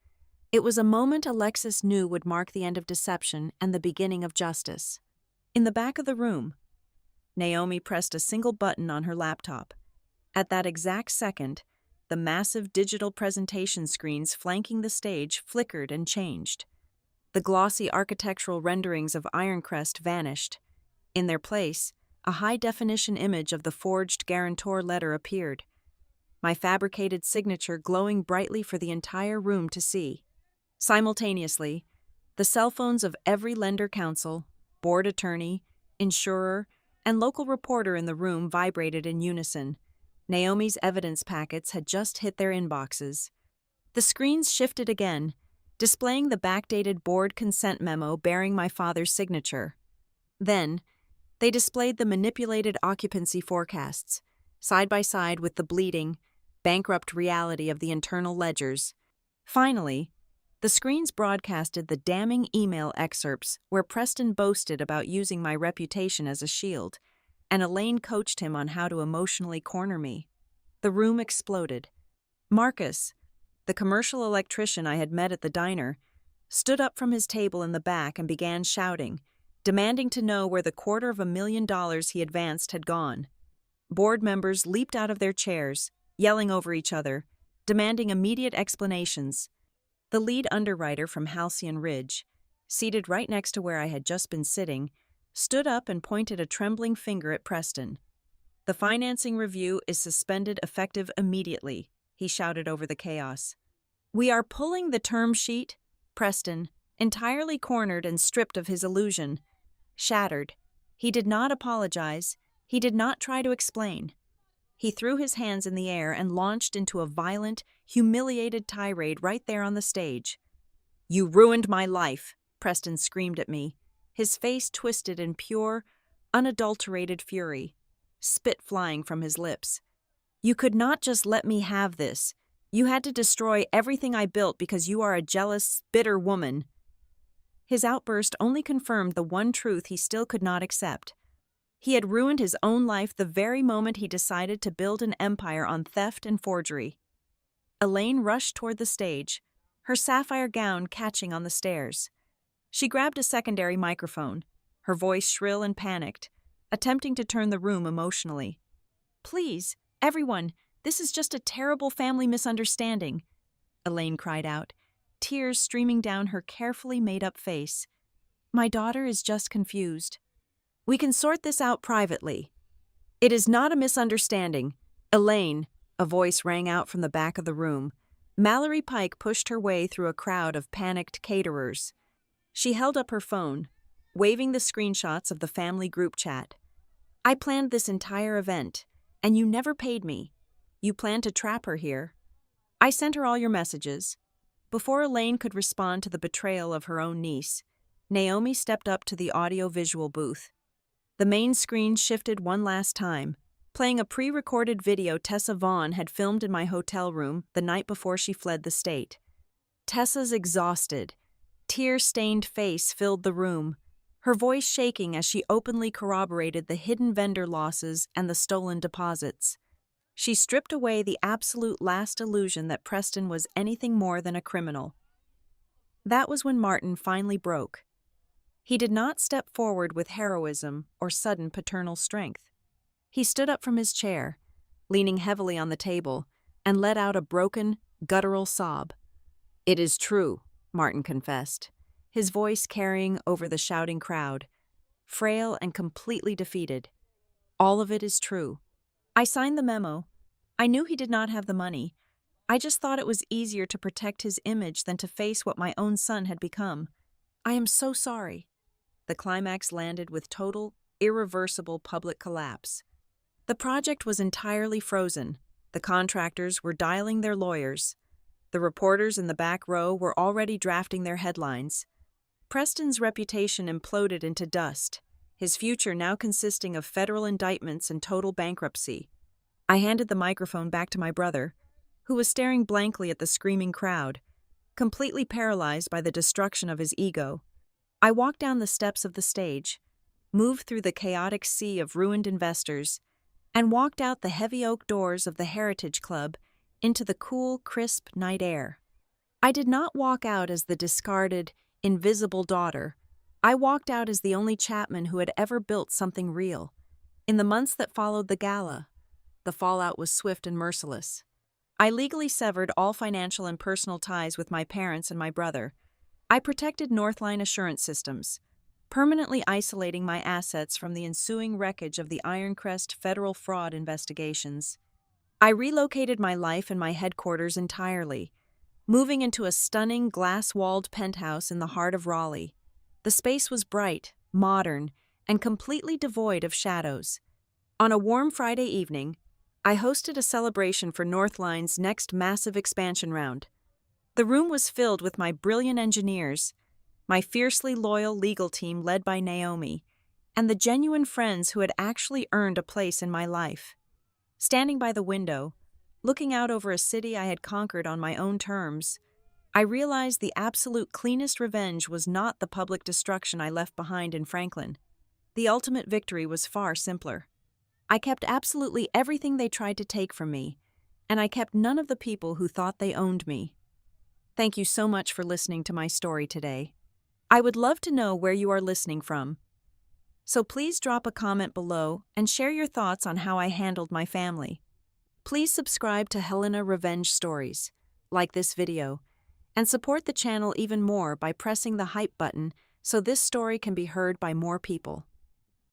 Speaker 1: It was a moment Alexis knew would mark the end of deception and the beginning of justice. In the back of the room, Naomi pressed a single button on her laptop. At that exact second, the massive digital presentation screens flanking the stage flickered and changed. The glossy architectural renderings of Ironcrest vanished. In their place, a high-definition image of the forged guarantor letter appeared, my fabricated signature glowing brightly for the entire room to see. Simultaneously, the cell phones of every lender counsel, board attorney, insurer, and local reporter in the room vibrated in unison. Naomi's evidence packets had just hit their inboxes. The screens shifted again, displaying the backdated board consent memo bearing my father's signature. Then, they displayed the manipulated occupancy forecasts, side by side with the bleeding, bankrupt reality of the internal ledgers. Finally, the screens broadcasted the damning email excerpts where Preston boasted about using my reputation as a shield, and Elaine coached him on how to emotionally corner me. The room exploded. Marcus, the commercial electrician I had met at the diner, stood up from his table in the back and began shouting, demanding to know where the $250,000 he advanced had gone. Board members leaped out of their chairs, yelling over each other, demanding immediate explanations. The lead underwriter from Halcyon Ridge, seated right next to where I had just been sitting, stood up and pointed a trembling finger at Preston. "The financing review is suspended effective immediately," he shouted over the chaos. "We are pulling the term sheet," Preston, entirely cornered and stripped of his illusion, shattered. He did not apologize. He did not try to explain. He threw his hands in the air and launched into a violent, humiliated tirade right there on the stage. "You ruined my life," Preston screamed at me, his face twisted in pure, unadulterated fury, spit flying from his lips. "You could not just let me have this. You had to destroy everything I built because you are a jealous, bitter woman." His outburst only confirmed the one truth he still could not accept. He had ruined his own life the very moment he decided to build an empire on theft and forgery. Elaine rushed toward the stage, her sapphire gown catching on the stairs. She grabbed a secondary microphone, her voice shrill and panicked, attempting to turn the room emotionally. "Please, everyone, this is just a terrible family misunderstanding," Elaine cried out, tears streaming down her carefully made-up face. "My daughter is just confused. We can sort this out privately." "It is not a misunderstanding. Elaine," a voice rang out from the back of the room. Mallory Pike pushed her way through a crowd of panicked caterers. She held up her phone, waving the screenshots of the family group chat. "I planned this entire event, and you never paid me. You planned to trap her here. I sent her all your messages." Before Elaine could respond to the betrayal of her own niece, Naomi stepped up to the audio-visual booth. The main screen shifted one last time, playing a pre-recorded video Tessa Vaughn had filmed in my hotel room the night before she fled the state. Tessa's exhausted, tear-stained face filled the room, her voice shaking as she openly corroborated the hidden vendor losses and the stolen deposits. She stripped away the absolute last illusion that Preston was anything more than a criminal. That was when Martin finally broke. He did not step forward with heroism or sudden paternal strength. He stood up from his chair, leaning heavily on the table, and let out a broken, guttural sob. "It is true," Martin confessed, his voice carrying over the shouting crowd, frail and completely defeated. "All of it is true. I signed the memo. I knew he did not have the money. I just thought it was easier to protect his image than to face what my own son had become. I am so sorry." The climax landed with total, irreversible public collapse. The project was entirely frozen. The contractors were dialing their lawyers. The reporters in the back row were already drafting their headlines. Preston's reputation imploded into dust, his future now consisting of federal indictments and total bankruptcy. I handed the microphone back to my brother, who was staring blankly at the screaming crowd, completely paralyzed by the destruction of his ego. I walked down the steps of the stage, moved through the chaotic sea of ruined investors, and walked out the heavy oak doors of the Heritage Club into the cool, crisp night air. I did not walk out as the discarded, invisible daughter. I walked out as the only Chapman who had ever built something real. In the months that followed the gala, the fallout was swift and merciless. I legally severed all financial and personal ties with my parents and my brother. I protected Northline Assurance Systems, permanently isolating my assets from the ensuing wreckage of the Ironcrest federal fraud investigations. I relocated my life and my headquarters entirely, moving into a stunning glass-walled penthouse in the heart of Raleigh. The space was bright, modern, and completely devoid of shadows. On a warm Friday evening, I hosted a celebration for Northline's next massive expansion round. The room was filled with my brilliant engineers, my fiercely loyal legal team led by Naomi, and the genuine friends who had actually earned a place in my life. Standing by the window, looking out over a city I had conquered on my own terms, I realized the absolute cleanest revenge was not the public destruction I left behind in Franklin. The ultimate victory was far simpler. I kept absolutely everything they tried to take from me, and I kept none of the people who thought they owned me. Thank you so much for listening to my story today. I would love to know where you are listening from. So please drop a comment below and share your thoughts on how I handled my family. Please subscribe to Helena Revenge Stories, like this video, and support the channel even more by pressing the hype button so this story can be heard by more people.